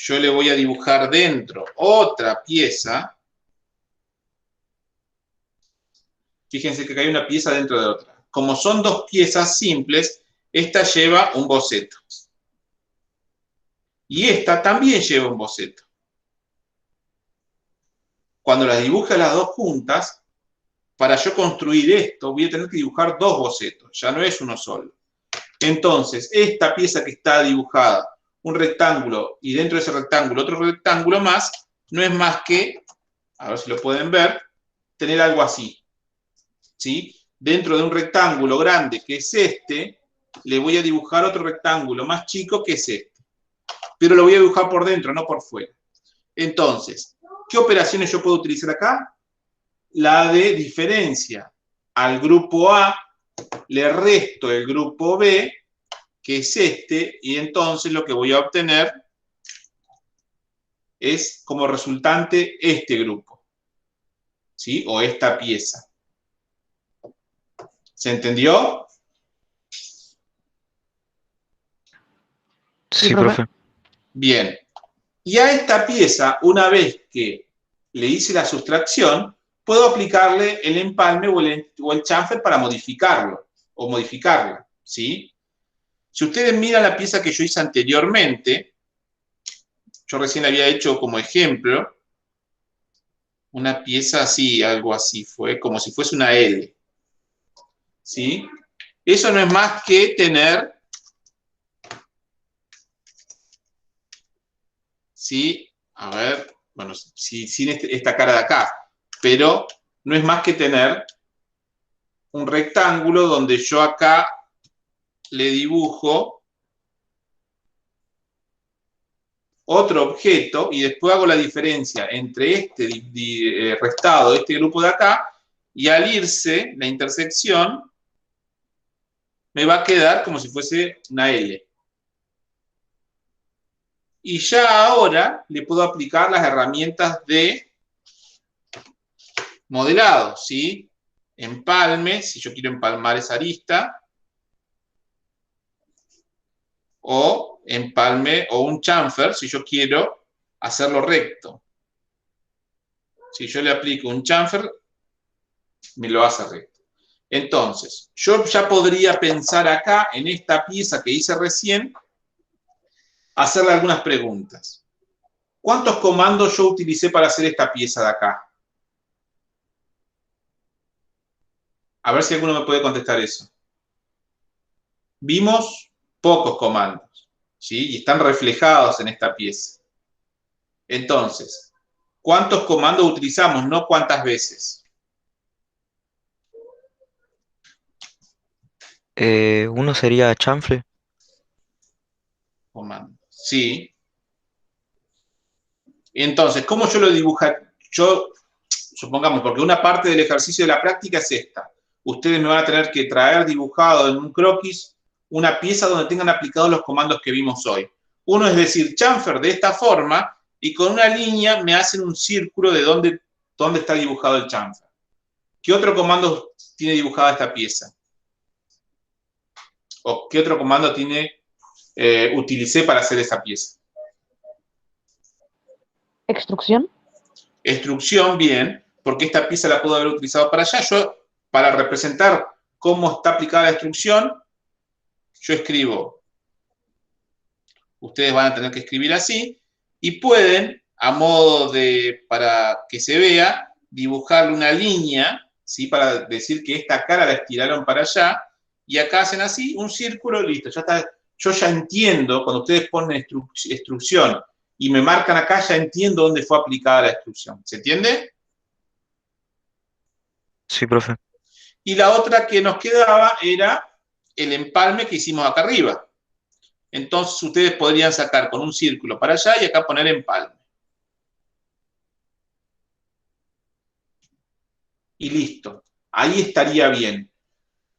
yo le voy a dibujar dentro otra pieza. Fíjense que hay una pieza dentro de otra. Como son dos piezas simples, esta lleva un boceto. Y esta también lleva un boceto. Cuando las dibuje las dos juntas, para yo construir esto, voy a tener que dibujar dos bocetos, ya no es uno solo. Entonces, esta pieza que está dibujada, un rectángulo, y dentro de ese rectángulo otro rectángulo más, no es más que, a ver si lo pueden ver, tener algo así. ¿Sí? Dentro de un rectángulo grande que es este, le voy a dibujar otro rectángulo más chico que es este. Pero lo voy a dibujar por dentro, no por fuera. Entonces, ¿qué operaciones yo puedo utilizar acá? La de diferencia. Al grupo A le resto el grupo B, que es este, y entonces lo que voy a obtener es como resultante este grupo, ¿sí? O esta pieza. ¿Se entendió? Sí, profe. Bien. Y a esta pieza, una vez que le hice la sustracción, puedo aplicarle el empalme o el chamfer para modificarlo, o modificarla, ¿sí? Si ustedes miran la pieza que yo hice anteriormente, yo recién había hecho como ejemplo, una pieza así, algo así, fue como si fuese una L, ¿sí? Eso no es más que tener, ¿sí? A ver, bueno, sin esta cara de acá, pero no es más que tener un rectángulo donde yo acá le dibujo otro objeto y después hago la diferencia entre este restado de este grupo de acá y al irse la intersección me va a quedar como si fuese una L. Y ya ahora le puedo aplicar las herramientas de modelado, ¿sí? Empalme, si yo quiero empalmar esa arista, o empalme o un chamfer, si yo quiero hacerlo recto. Si yo le aplico un chamfer, me lo hace recto. Entonces, yo ya podría pensar acá, en esta pieza que hice recién, hacerle algunas preguntas. ¿Cuántos comandos yo utilicé para hacer esta pieza de acá? A ver si alguno me puede contestar eso. Vimos pocos comandos, ¿sí? Y están reflejados en esta pieza. Entonces, ¿cuántos comandos utilizamos? No cuántas veces. Uno sería chanfle. Comandos. Sí. Entonces, ¿cómo yo lo dibujo? Yo, supongamos, porque una parte del ejercicio de la práctica es esta. Ustedes me van a tener que traer dibujado en un croquis una pieza donde tengan aplicados los comandos que vimos hoy. Uno es decir, chamfer de esta forma y con una línea me hacen un círculo de dónde está dibujado el chamfer. ¿Qué otro comando tiene dibujada esta pieza? ¿O qué otro comando utilicé para hacer esa pieza? Extrusión. Extrusión, bien, porque esta pieza la puedo haber utilizado para allá. Yo, para representar cómo está aplicada la extrusión, yo escribo, ustedes van a tener que escribir así, y pueden, a modo de, para que se vea, dibujarle una línea, ¿sí? Para decir que esta cara la estiraron para allá, y acá hacen así, un círculo, listo, ya está. Yo ya entiendo, cuando ustedes ponen extrusión y me marcan acá, ya entiendo dónde fue aplicada la extrusión. ¿Se entiende? Sí, profe. Y la otra que nos quedaba era el empalme que hicimos acá arriba. Entonces ustedes podrían sacar con un círculo para allá y acá poner empalme. Y listo. Ahí estaría bien.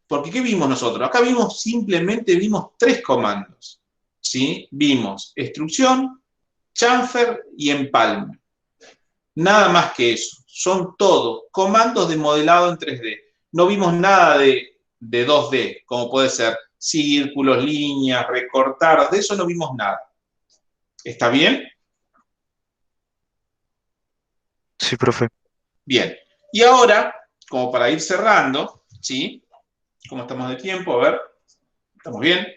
Porque ¿qué vimos nosotros? Acá simplemente vimos 3 comandos. ¿Sí? Vimos extrusión, chamfer y empalme. Nada más que eso. Son todos comandos de modelado en 3D. No vimos nada de 2D, como puede ser círculos, líneas, recortar. De eso no vimos nada. ¿Está bien? Sí, profe. Bien. Y ahora, como para ir cerrando, ¿sí? ¿Cómo estamos de tiempo? A ver. ¿Estamos bien?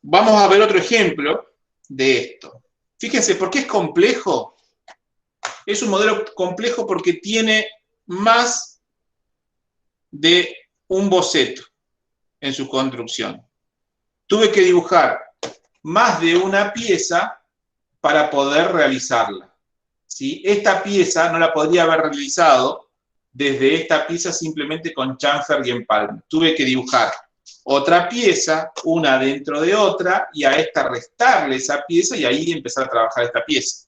Vamos a ver otro ejemplo de esto. Fíjense, ¿por qué es complejo? Es un modelo complejo porque tiene más de un boceto en su construcción. Tuve que dibujar más de una pieza para poder realizarla. ¿Sí? Esta pieza no la podría haber realizado desde esta pieza simplemente con chamfer y empalme. Tuve que dibujar otra pieza, una dentro de otra, y a esta restarle esa pieza y ahí empezar a trabajar esta pieza.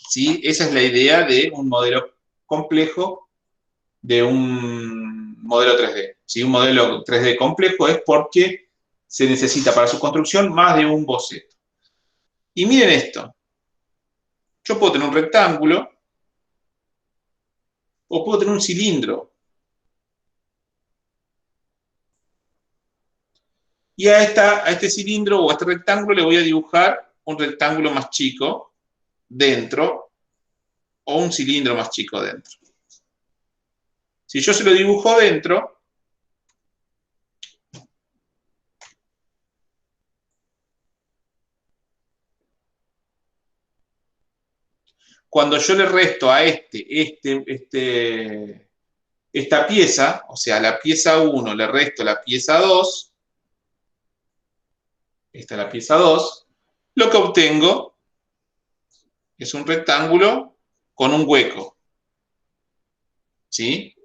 ¿Sí? Esa es la idea de un modelo complejo, de un modelo 3D. ¿Sí? Un modelo 3D complejo es porque se necesita para su construcción más de un boceto. Y miren esto. Yo puedo tener un rectángulo o puedo tener un cilindro. Y a este cilindro o a este rectángulo le voy a dibujar un rectángulo más chico dentro o un cilindro más chico dentro. Si yo se lo dibujo dentro, cuando yo le resto a esta pieza, o sea, a la pieza 1 le resto la pieza 2, esta es la pieza 2, lo que obtengo Es un rectángulo con un hueco. ¿Sí?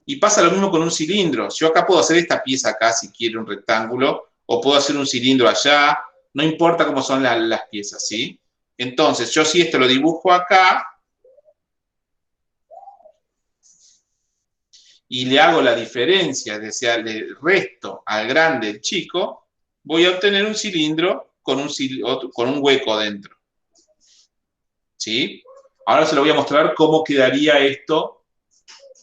Y pasa lo mismo con un cilindro. Yo acá puedo hacer esta pieza acá si quiero un rectángulo, o puedo hacer un cilindro allá, no importa cómo son las piezas, ¿sí? Entonces, yo si esto lo dibujo acá y le hago la diferencia, es decir, le resto al grande el chico, voy a obtener un cilindro con un hueco dentro. ¿Sí? Ahora se lo voy a mostrar cómo quedaría esto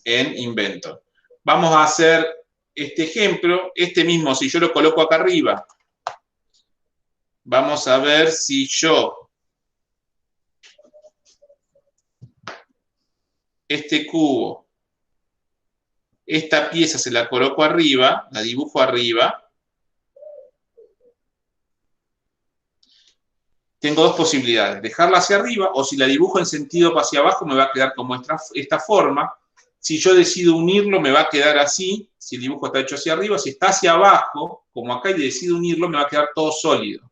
en Inventor. Vamos a hacer este ejemplo, este mismo, si yo lo coloco acá arriba, vamos a ver si yo este cubo, esta pieza se la coloco arriba, la dibujo arriba. Tengo dos posibilidades, dejarla hacia arriba o si la dibujo en sentido hacia abajo me va a quedar como esta forma. Si yo decido unirlo me va a quedar así, si el dibujo está hecho hacia arriba. Si está hacia abajo, como acá, y decido unirlo, me va a quedar todo sólido.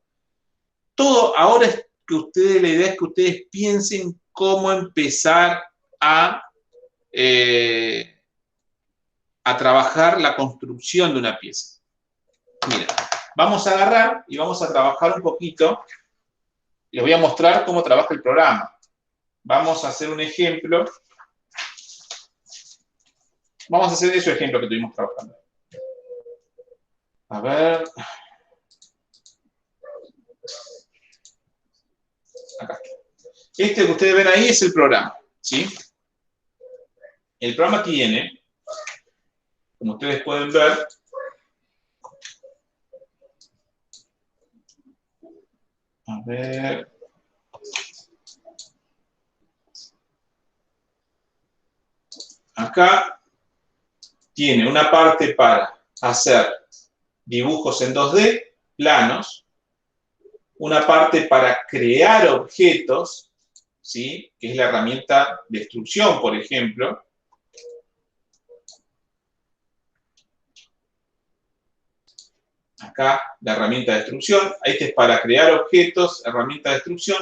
Todo ahora es que ustedes, la idea es que ustedes piensen cómo empezar a trabajar la construcción de una pieza. Mira, vamos a agarrar y vamos a trabajar un poquito. Les voy a mostrar cómo trabaja el programa. Vamos a hacer un ejemplo. Vamos a hacer ese ejemplo que estuvimos trabajando. A ver. Acá. Este que ustedes ven ahí es el programa, ¿sí? El programa tiene, como ustedes pueden ver, a ver. Acá tiene una parte para hacer dibujos en 2D, planos, una parte para crear objetos, ¿sí? Que es la herramienta de extrusión, por ejemplo. Acá la herramienta de extrusión, este es para crear objetos, herramienta de extrusión,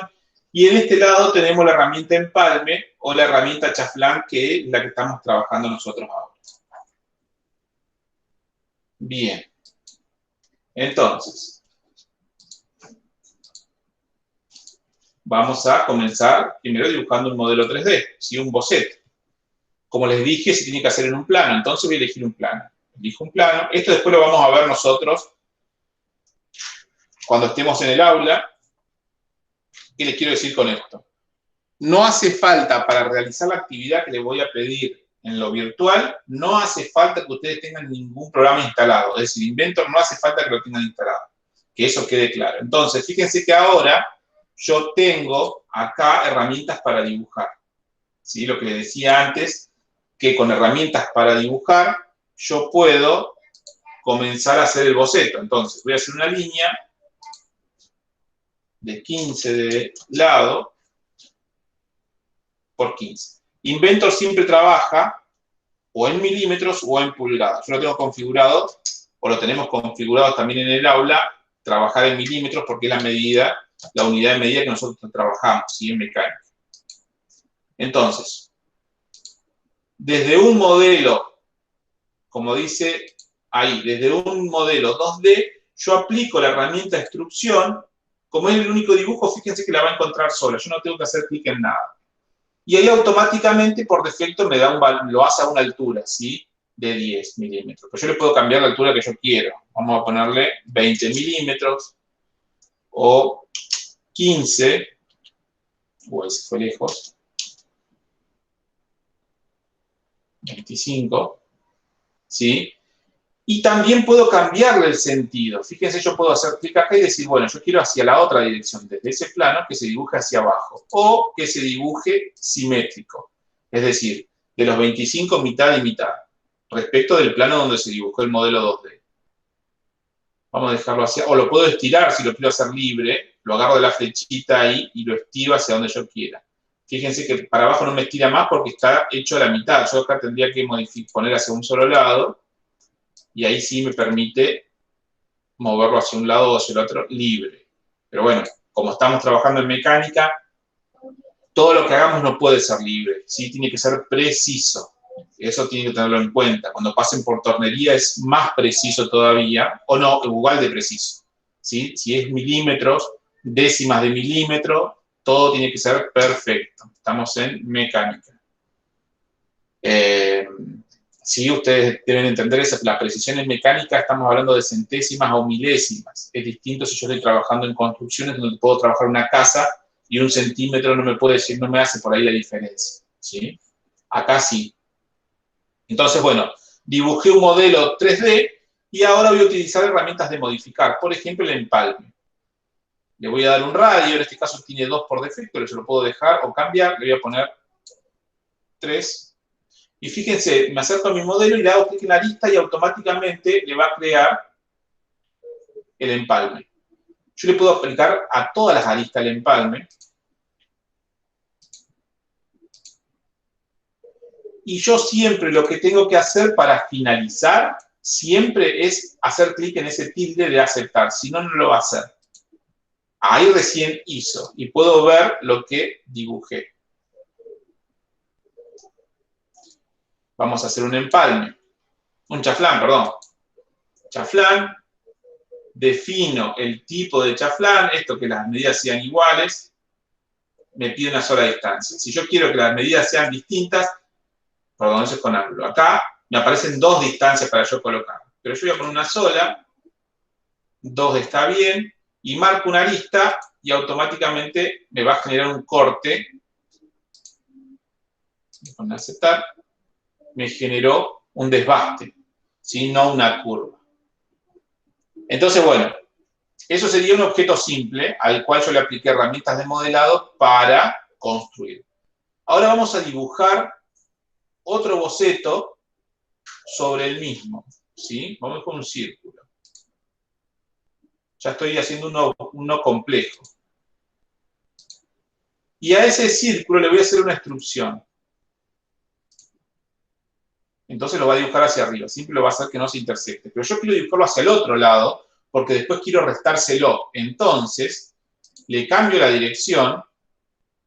y en este lado tenemos la herramienta empalme o la herramienta chaflán, que es la que estamos trabajando nosotros ahora. Bien, entonces, vamos a comenzar primero dibujando un modelo 3D, ¿sí? Un boceto. Como les dije, se tiene que hacer en un plano, entonces voy a elegir un plano. Elijo un plano, esto después lo vamos a ver nosotros cuando estemos en el aula. ¿Qué les quiero decir con esto? No hace falta, para realizar la actividad que les voy a pedir en lo virtual, no hace falta que ustedes tengan ningún programa instalado. Es decir, Inventor no hace falta que lo tengan instalado. Que eso quede claro. Entonces, fíjense que ahora yo tengo acá herramientas para dibujar. ¿Sí? Lo que les decía antes, que con herramientas para dibujar, yo puedo comenzar a hacer el boceto. Entonces, voy a hacer una línea de 15 de lado por 15. Inventor siempre trabaja o en milímetros o en pulgadas. Yo lo tengo configurado, o lo tenemos configurado también en el aula, trabajar en milímetros porque es la medida, la unidad de medida que nosotros trabajamos, ¿sí? En mecánica. Entonces, desde un modelo, como dice ahí, desde un modelo 2D, yo aplico la herramienta de extrusión. Como es el único dibujo, fíjense que la va a encontrar sola. Yo no tengo que hacer clic en nada. Y ahí automáticamente, por defecto, me da lo hace a una altura, ¿sí? De 10 milímetros. Pero yo le puedo cambiar la altura que yo quiero. Vamos a ponerle 20 milímetros o 15. Uy, se fue lejos. 25. ¿Sí? Y también puedo cambiarle el sentido. Fíjense, yo puedo hacer clic acá y decir, bueno, yo quiero hacia la otra dirección, desde ese plano, que se dibuje hacia abajo, o que se dibuje simétrico. Es decir, de los 25, mitad y mitad, respecto del plano donde se dibujó el modelo 2D. Vamos a dejarlo hacia, o lo puedo estirar si lo quiero hacer libre, lo agarro de la flechita ahí y lo estiro hacia donde yo quiera. Fíjense que para abajo no me estira más porque está hecho a la mitad. Yo acá tendría que poner hacia un solo lado, y ahí sí me permite moverlo hacia un lado o hacia el otro libre. Pero bueno, como estamos trabajando en mecánica, todo lo que hagamos no puede ser libre, ¿sí? Tiene que ser preciso. Eso tienen que tenerlo en cuenta. Cuando pasen por tornería es más preciso todavía, o no, igual de preciso, ¿sí? Si es milímetros, décimas de milímetro, todo tiene que ser perfecto. Estamos en mecánica. Sí, ustedes deben entender eso. La precisión en mecánica estamos hablando de centésimas o milésimas. Es distinto si yo estoy trabajando en construcciones donde puedo trabajar una casa y 1 centímetro no me puede decir, no me hace por ahí la diferencia, ¿sí? Acá sí. Entonces, bueno, dibujé un modelo 3D y ahora voy a utilizar herramientas de modificar. Por ejemplo, el empalme. Le voy a dar un radio, en este caso tiene 2 por defecto, pero yo lo puedo dejar o cambiar. Le voy a poner 3. Y fíjense, me acerco a mi modelo y le hago clic en la lista y automáticamente le va a crear el empalme. Yo le puedo aplicar a todas las aristas el empalme. Y yo siempre lo que tengo que hacer para finalizar, siempre es hacer clic en ese tilde de aceptar, si no, no lo va a hacer. Ahí recién hizo y puedo ver lo que dibujé. Vamos a hacer un empalme, un chaflán, perdón. Chaflán, defino el tipo de chaflán, esto que las medidas sean iguales, me pide una sola distancia. Si yo quiero que las medidas sean distintas, perdón, eso es con ángulo. Acá me aparecen 2 distancias para yo colocar. Pero yo voy a poner una sola, 2 está bien, y marco una arista y automáticamente me va a generar un corte. Voy a poner aceptar. Me generó un desbaste, ¿sí? No una curva. Entonces, bueno, eso sería un objeto simple al cual yo le apliqué herramientas de modelado para construir. Ahora vamos a dibujar otro boceto sobre el mismo, ¿sí? Vamos con un círculo. Ya estoy haciendo uno complejo. Y a ese círculo le voy a hacer una extrusión. Entonces lo va a dibujar hacia arriba. Siempre lo va a hacer que no se intersecte. Pero yo quiero dibujarlo hacia el otro lado, porque después quiero restárselo. Entonces, le cambio la dirección,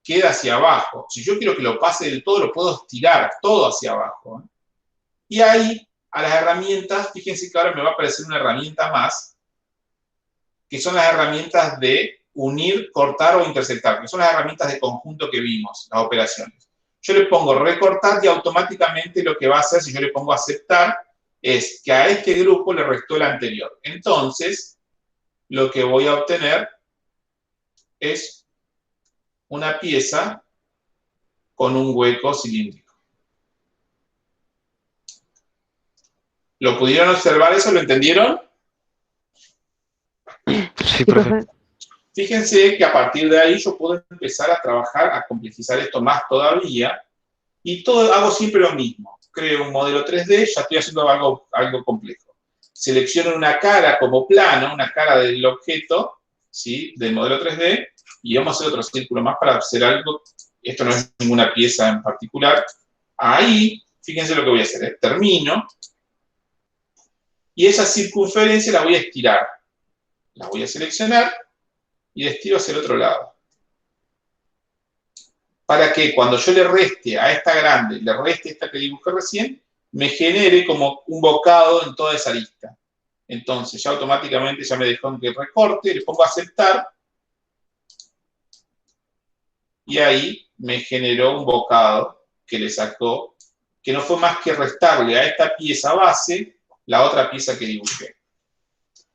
queda hacia abajo. Si yo quiero que lo pase del todo, lo puedo estirar todo hacia abajo. Y ahí, a las herramientas, fíjense que ahora me va a aparecer una herramienta más, que son las herramientas de unir, cortar o intersectar, que son las herramientas de conjunto que vimos, las operaciones. Yo le pongo recortar y automáticamente lo que va a hacer, si yo le pongo aceptar, es que a este grupo le restó el anterior. Entonces, lo que voy a obtener es una pieza con un hueco cilíndrico. ¿Lo pudieron observar eso? ¿Lo entendieron? Sí, profe. Fíjense que a partir de ahí yo puedo empezar a trabajar, a complejizar esto más todavía, y hago siempre lo mismo. Creo un modelo 3D, ya estoy haciendo algo complejo. Selecciono una cara como plano, una cara del objeto, ¿sí? Del modelo 3D, y vamos a hacer otro círculo más para hacer algo. Esto no es ninguna pieza en particular. Ahí, fíjense lo que voy a hacer, termino, y esa circunferencia la voy a estirar. La voy a seleccionar, y estiro hacia el otro lado. Para que cuando yo le reste a esta grande, le reste esta que dibujé recién, me genere como un bocado en toda esa lista. Entonces, ya automáticamente ya me dejó en que recorte, le pongo a aceptar, y ahí me generó un bocado que le sacó, que no fue más que restarle a esta pieza base la otra pieza que dibujé.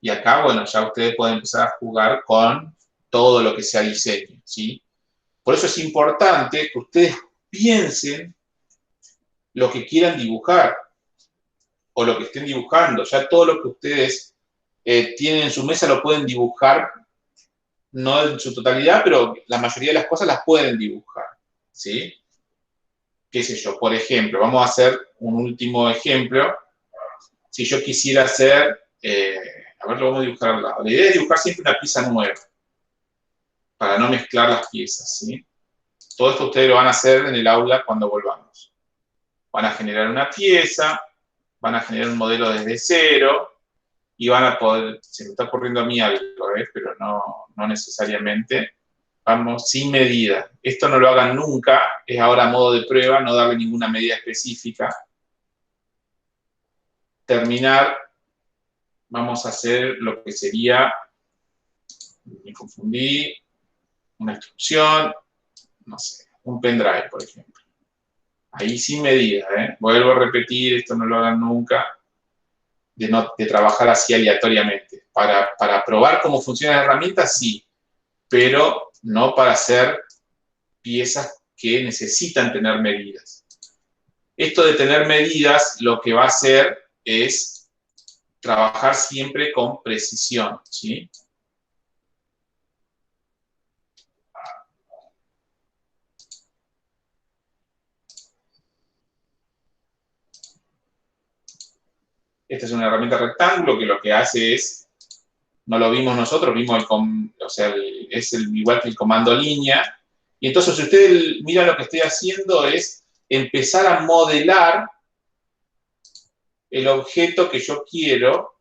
Y acá, bueno, ya ustedes pueden empezar a jugar con todo lo que sea diseño, ¿sí? Por eso es importante que ustedes piensen lo que quieran dibujar o lo que estén dibujando. Ya todo lo que ustedes tienen en su mesa lo pueden dibujar, no en su totalidad, pero la mayoría de las cosas las pueden dibujar, ¿sí? ¿Qué sé yo? Por ejemplo, vamos a hacer un último ejemplo. Si yo quisiera hacer, a ver, lo vamos a dibujar al lado. La idea es dibujar siempre una pieza nueva, para no mezclar las piezas, ¿sí? Todo esto ustedes lo van a hacer en el aula cuando volvamos. Van a generar una pieza, van a generar un modelo desde cero y van a poder, se me está ocurriendo a mí algo, pero no necesariamente, Vamos, sin medida. Esto no lo hagan nunca, es ahora a modo de prueba, no darle ninguna medida específica. Terminar, vamos a hacer lo que sería, me confundí, una instrucción, no sé, un pendrive, por ejemplo. Ahí sin medida, ¿eh? Vuelvo a repetir, esto no lo hagan nunca, de trabajar así aleatoriamente. Para probar cómo funciona la herramienta, sí, pero no para hacer piezas que necesitan tener medidas. Esto de tener medidas lo que va a hacer es trabajar siempre con precisión, ¿sí? Esta es una herramienta rectángulo que lo que hace es, no lo vimos nosotros, vimos igual que el comando línea. Y entonces, si ustedes miran lo que estoy haciendo es empezar a modelar el objeto que yo quiero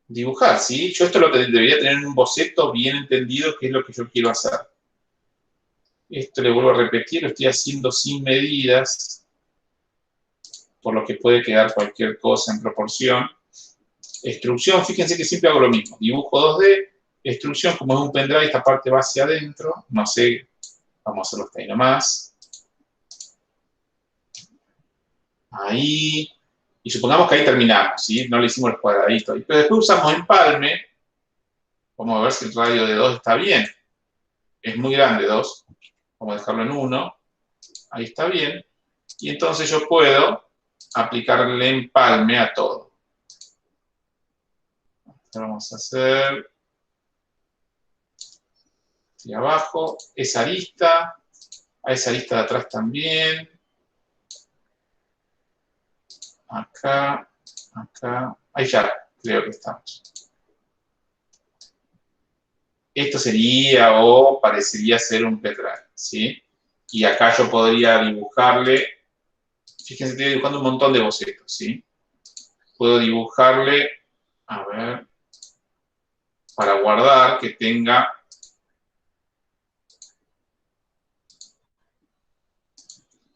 dibujar, ¿sí? Yo esto es lo que debería tener en un boceto bien entendido, qué es lo que yo quiero hacer. Esto le vuelvo a repetir, lo estoy haciendo sin medidas, por lo que puede quedar cualquier cosa en proporción. Extrusión, fíjense que siempre hago lo mismo. Dibujo 2D, extrusión, como es un pendrive, esta parte va hacia adentro. No sé, vamos a hacerlo hasta ahí nomás. Ahí. Y supongamos que ahí terminamos, ¿sí? No le hicimos los cuadraditos. Pero después usamos empalme. Vamos a ver si el radio de 2 está bien. Es muy grande 2. Vamos a dejarlo en 1. Ahí está bien. Y entonces yo puedo aplicarle empalme a todo. Vamos a hacer aquí abajo, esa arista, a esa arista de atrás también, acá, acá, ahí ya creo que estamos. Esto sería o parecería ser un pendrive, ¿sí? Y acá yo podría dibujarle, fíjense, estoy dibujando un montón de bocetos, ¿sí? Puedo dibujarle, a ver, para guardar, que tenga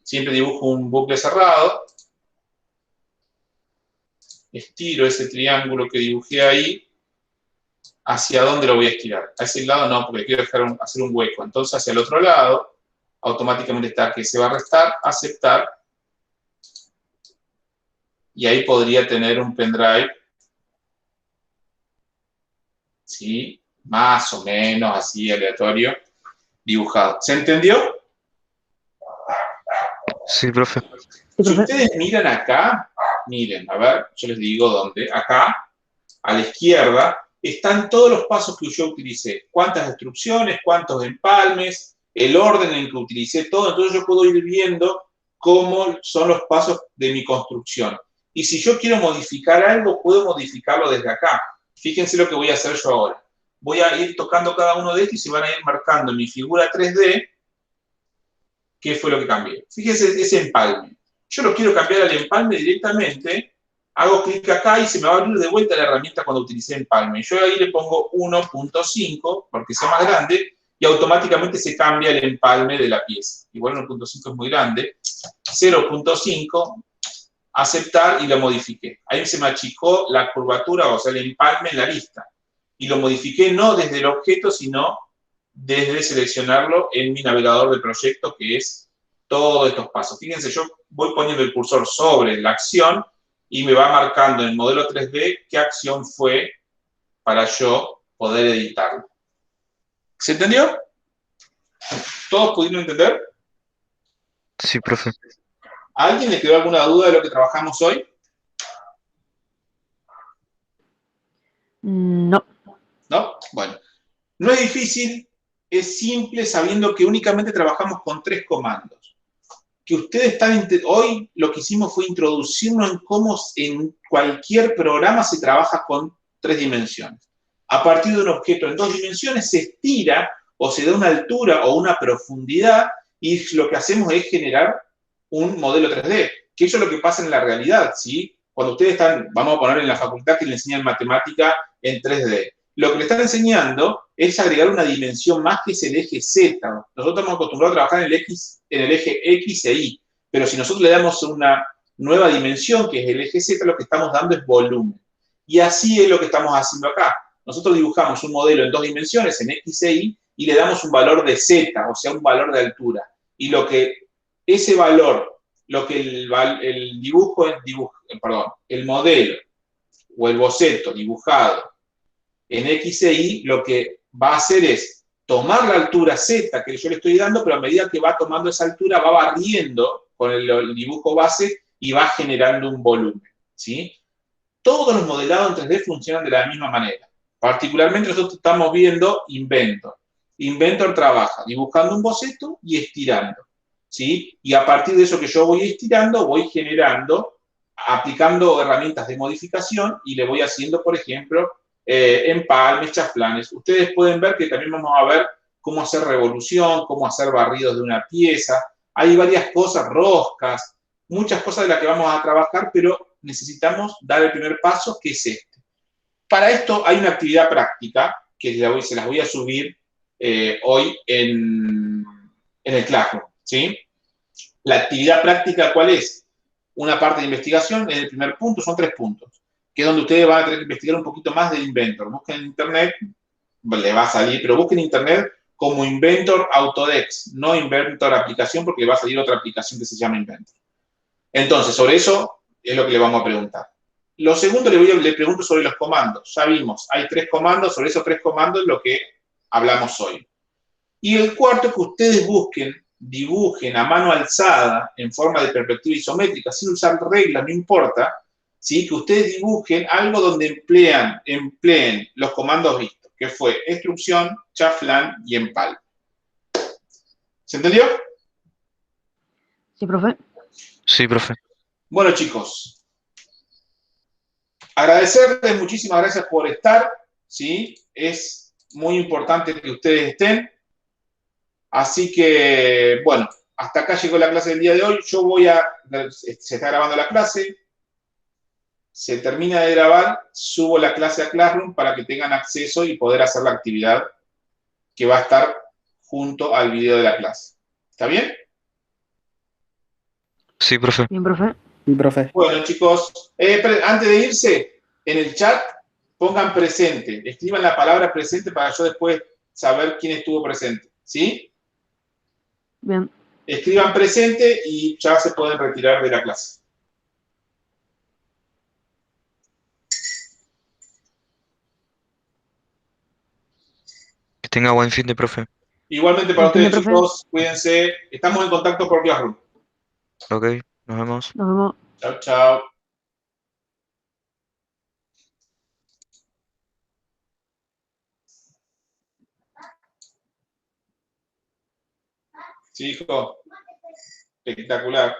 siempre dibujo un bucle cerrado, estiro ese triángulo que dibujé ahí, ¿hacia dónde lo voy a estirar? A ese lado no, porque quiero hacer un hueco. Entonces hacia el otro lado, automáticamente está que se va a restar, aceptar, y ahí podría tener un pendrive, ¿sí? Más o menos así aleatorio, dibujado. ¿Se entendió? Sí, profe. Si ustedes miran acá, miren, a ver, yo les digo dónde, acá, a la izquierda, están todos los pasos que yo utilicé. Cuántas instrucciones, cuántos empalmes, el orden en que utilicé todo. Entonces yo puedo ir viendo cómo son los pasos de mi construcción. Y si yo quiero modificar algo, puedo modificarlo desde acá. Fíjense lo que voy a hacer yo ahora. Voy a ir tocando cada uno de estos y se van a ir marcando en mi figura 3D qué fue lo que cambié. Fíjense ese empalme. Yo lo quiero cambiar al empalme directamente, hago clic acá y se me va a abrir de vuelta la herramienta cuando utilicé empalme. Yo ahí le pongo 1.5, porque sea más grande, y automáticamente se cambia el empalme de la pieza. Igual 1.5 es muy grande. 0.5, aceptar y lo modifiqué. Ahí se me achicó la curvatura, o sea, el empalme en la lista. Y lo modifiqué no desde el objeto, sino desde seleccionarlo en mi navegador de proyecto, que es todos estos pasos. Fíjense, yo voy poniendo el cursor sobre la acción y me va marcando en el modelo 3D qué acción fue para yo poder editarlo. ¿Se entendió? ¿Todos pudieron entender? Sí, profe. ¿A alguien le quedó alguna duda de lo que trabajamos hoy? No. ¿No? Bueno, no es difícil, es simple sabiendo que únicamente trabajamos con 3 comandos. Que ustedes están, hoy lo que hicimos fue introducirnos en cómo en cualquier programa se trabaja con 3 dimensiones. A partir de un objeto en 2 dimensiones se estira o se da una altura o una profundidad y lo que hacemos es generar un modelo 3D, que eso es lo que pasa en la realidad, ¿sí? Cuando ustedes están, vamos a poner en la facultad que le enseñan matemática en 3D, Lo que le están enseñando es agregar una dimensión más que es el eje Z. Nosotros estamos acostumbrados a trabajar en el eje X e Y, pero si nosotros le damos una nueva dimensión, que es el eje Z, lo que estamos dando es volumen. Y así es lo que estamos haciendo acá. Nosotros dibujamos un modelo en 2 dimensiones, en X e Y le damos un valor de Z, o sea, un valor de altura. Y lo que ese valor, lo que el dibujo, perdón, el modelo o el boceto dibujado en X e Y, lo que va a hacer es tomar la altura Z que yo le estoy dando, pero a medida que va tomando esa altura, va barriendo con el dibujo base y va generando un volumen, ¿sí? Todos los modelados en 3D funcionan de la misma manera. Particularmente nosotros estamos viendo Inventor. Inventor trabaja dibujando un boceto y estirando, ¿sí? Y a partir de eso que yo voy estirando, voy generando, aplicando herramientas de modificación y le voy haciendo, por ejemplo, empalmes, chaflanes. Ustedes pueden ver que también vamos a ver cómo hacer revolución, cómo hacer barridos de una pieza. Hay varias cosas, roscas, muchas cosas de las que vamos a trabajar, pero necesitamos dar el primer paso, que es este. Para esto hay una actividad práctica que se las voy a subir hoy en el Classroom, ¿sí? La actividad práctica, ¿cuál es? Una parte de investigación, en el primer punto, son 3 puntos, que es donde ustedes van a tener que investigar un poquito más de Inventor. Busquen en Internet, le va a salir, pero busquen en Internet como Inventor Autodesk, no Inventor aplicación, porque le va a salir otra aplicación que se llama Inventor. Entonces, sobre eso es lo que le vamos a preguntar. Lo segundo, le pregunto sobre los comandos. Ya vimos, hay 3 comandos, sobre esos 3 comandos es lo que hablamos hoy. Y el cuarto es que ustedes dibujen a mano alzada, en forma de perspectiva isométrica, sin usar reglas, no importa, ¿sí? Que ustedes dibujen algo donde empleen los comandos vistos, que fue extrusión, chaflán y empalme. ¿Se entendió? Sí, profe. Sí, profe. Bueno, chicos, agradecerles, muchísimas gracias por estar, ¿sí? Es muy importante que ustedes estén. Así que, bueno, hasta acá llegó la clase del día de hoy. Se está grabando la clase, se termina de grabar, subo la clase a Classroom para que tengan acceso y poder hacer la actividad que va a estar junto al video de la clase. ¿Está bien? Sí, profe. Bien, profe. Sí, profe. Bueno, chicos, antes de irse, en el chat pongan presente, escriban la palabra presente para yo después saber quién estuvo presente, ¿sí? Bien. Escriban presente y ya se pueden retirar de la clase. Que tenga buen fin de profe. Igualmente para Buen fin de, ustedes, profe. chicos, cuídense. Estamos en contacto por Classroom. Ok, nos vemos. Nos vemos. Chao, chao. Sí, hijo. Espectacular.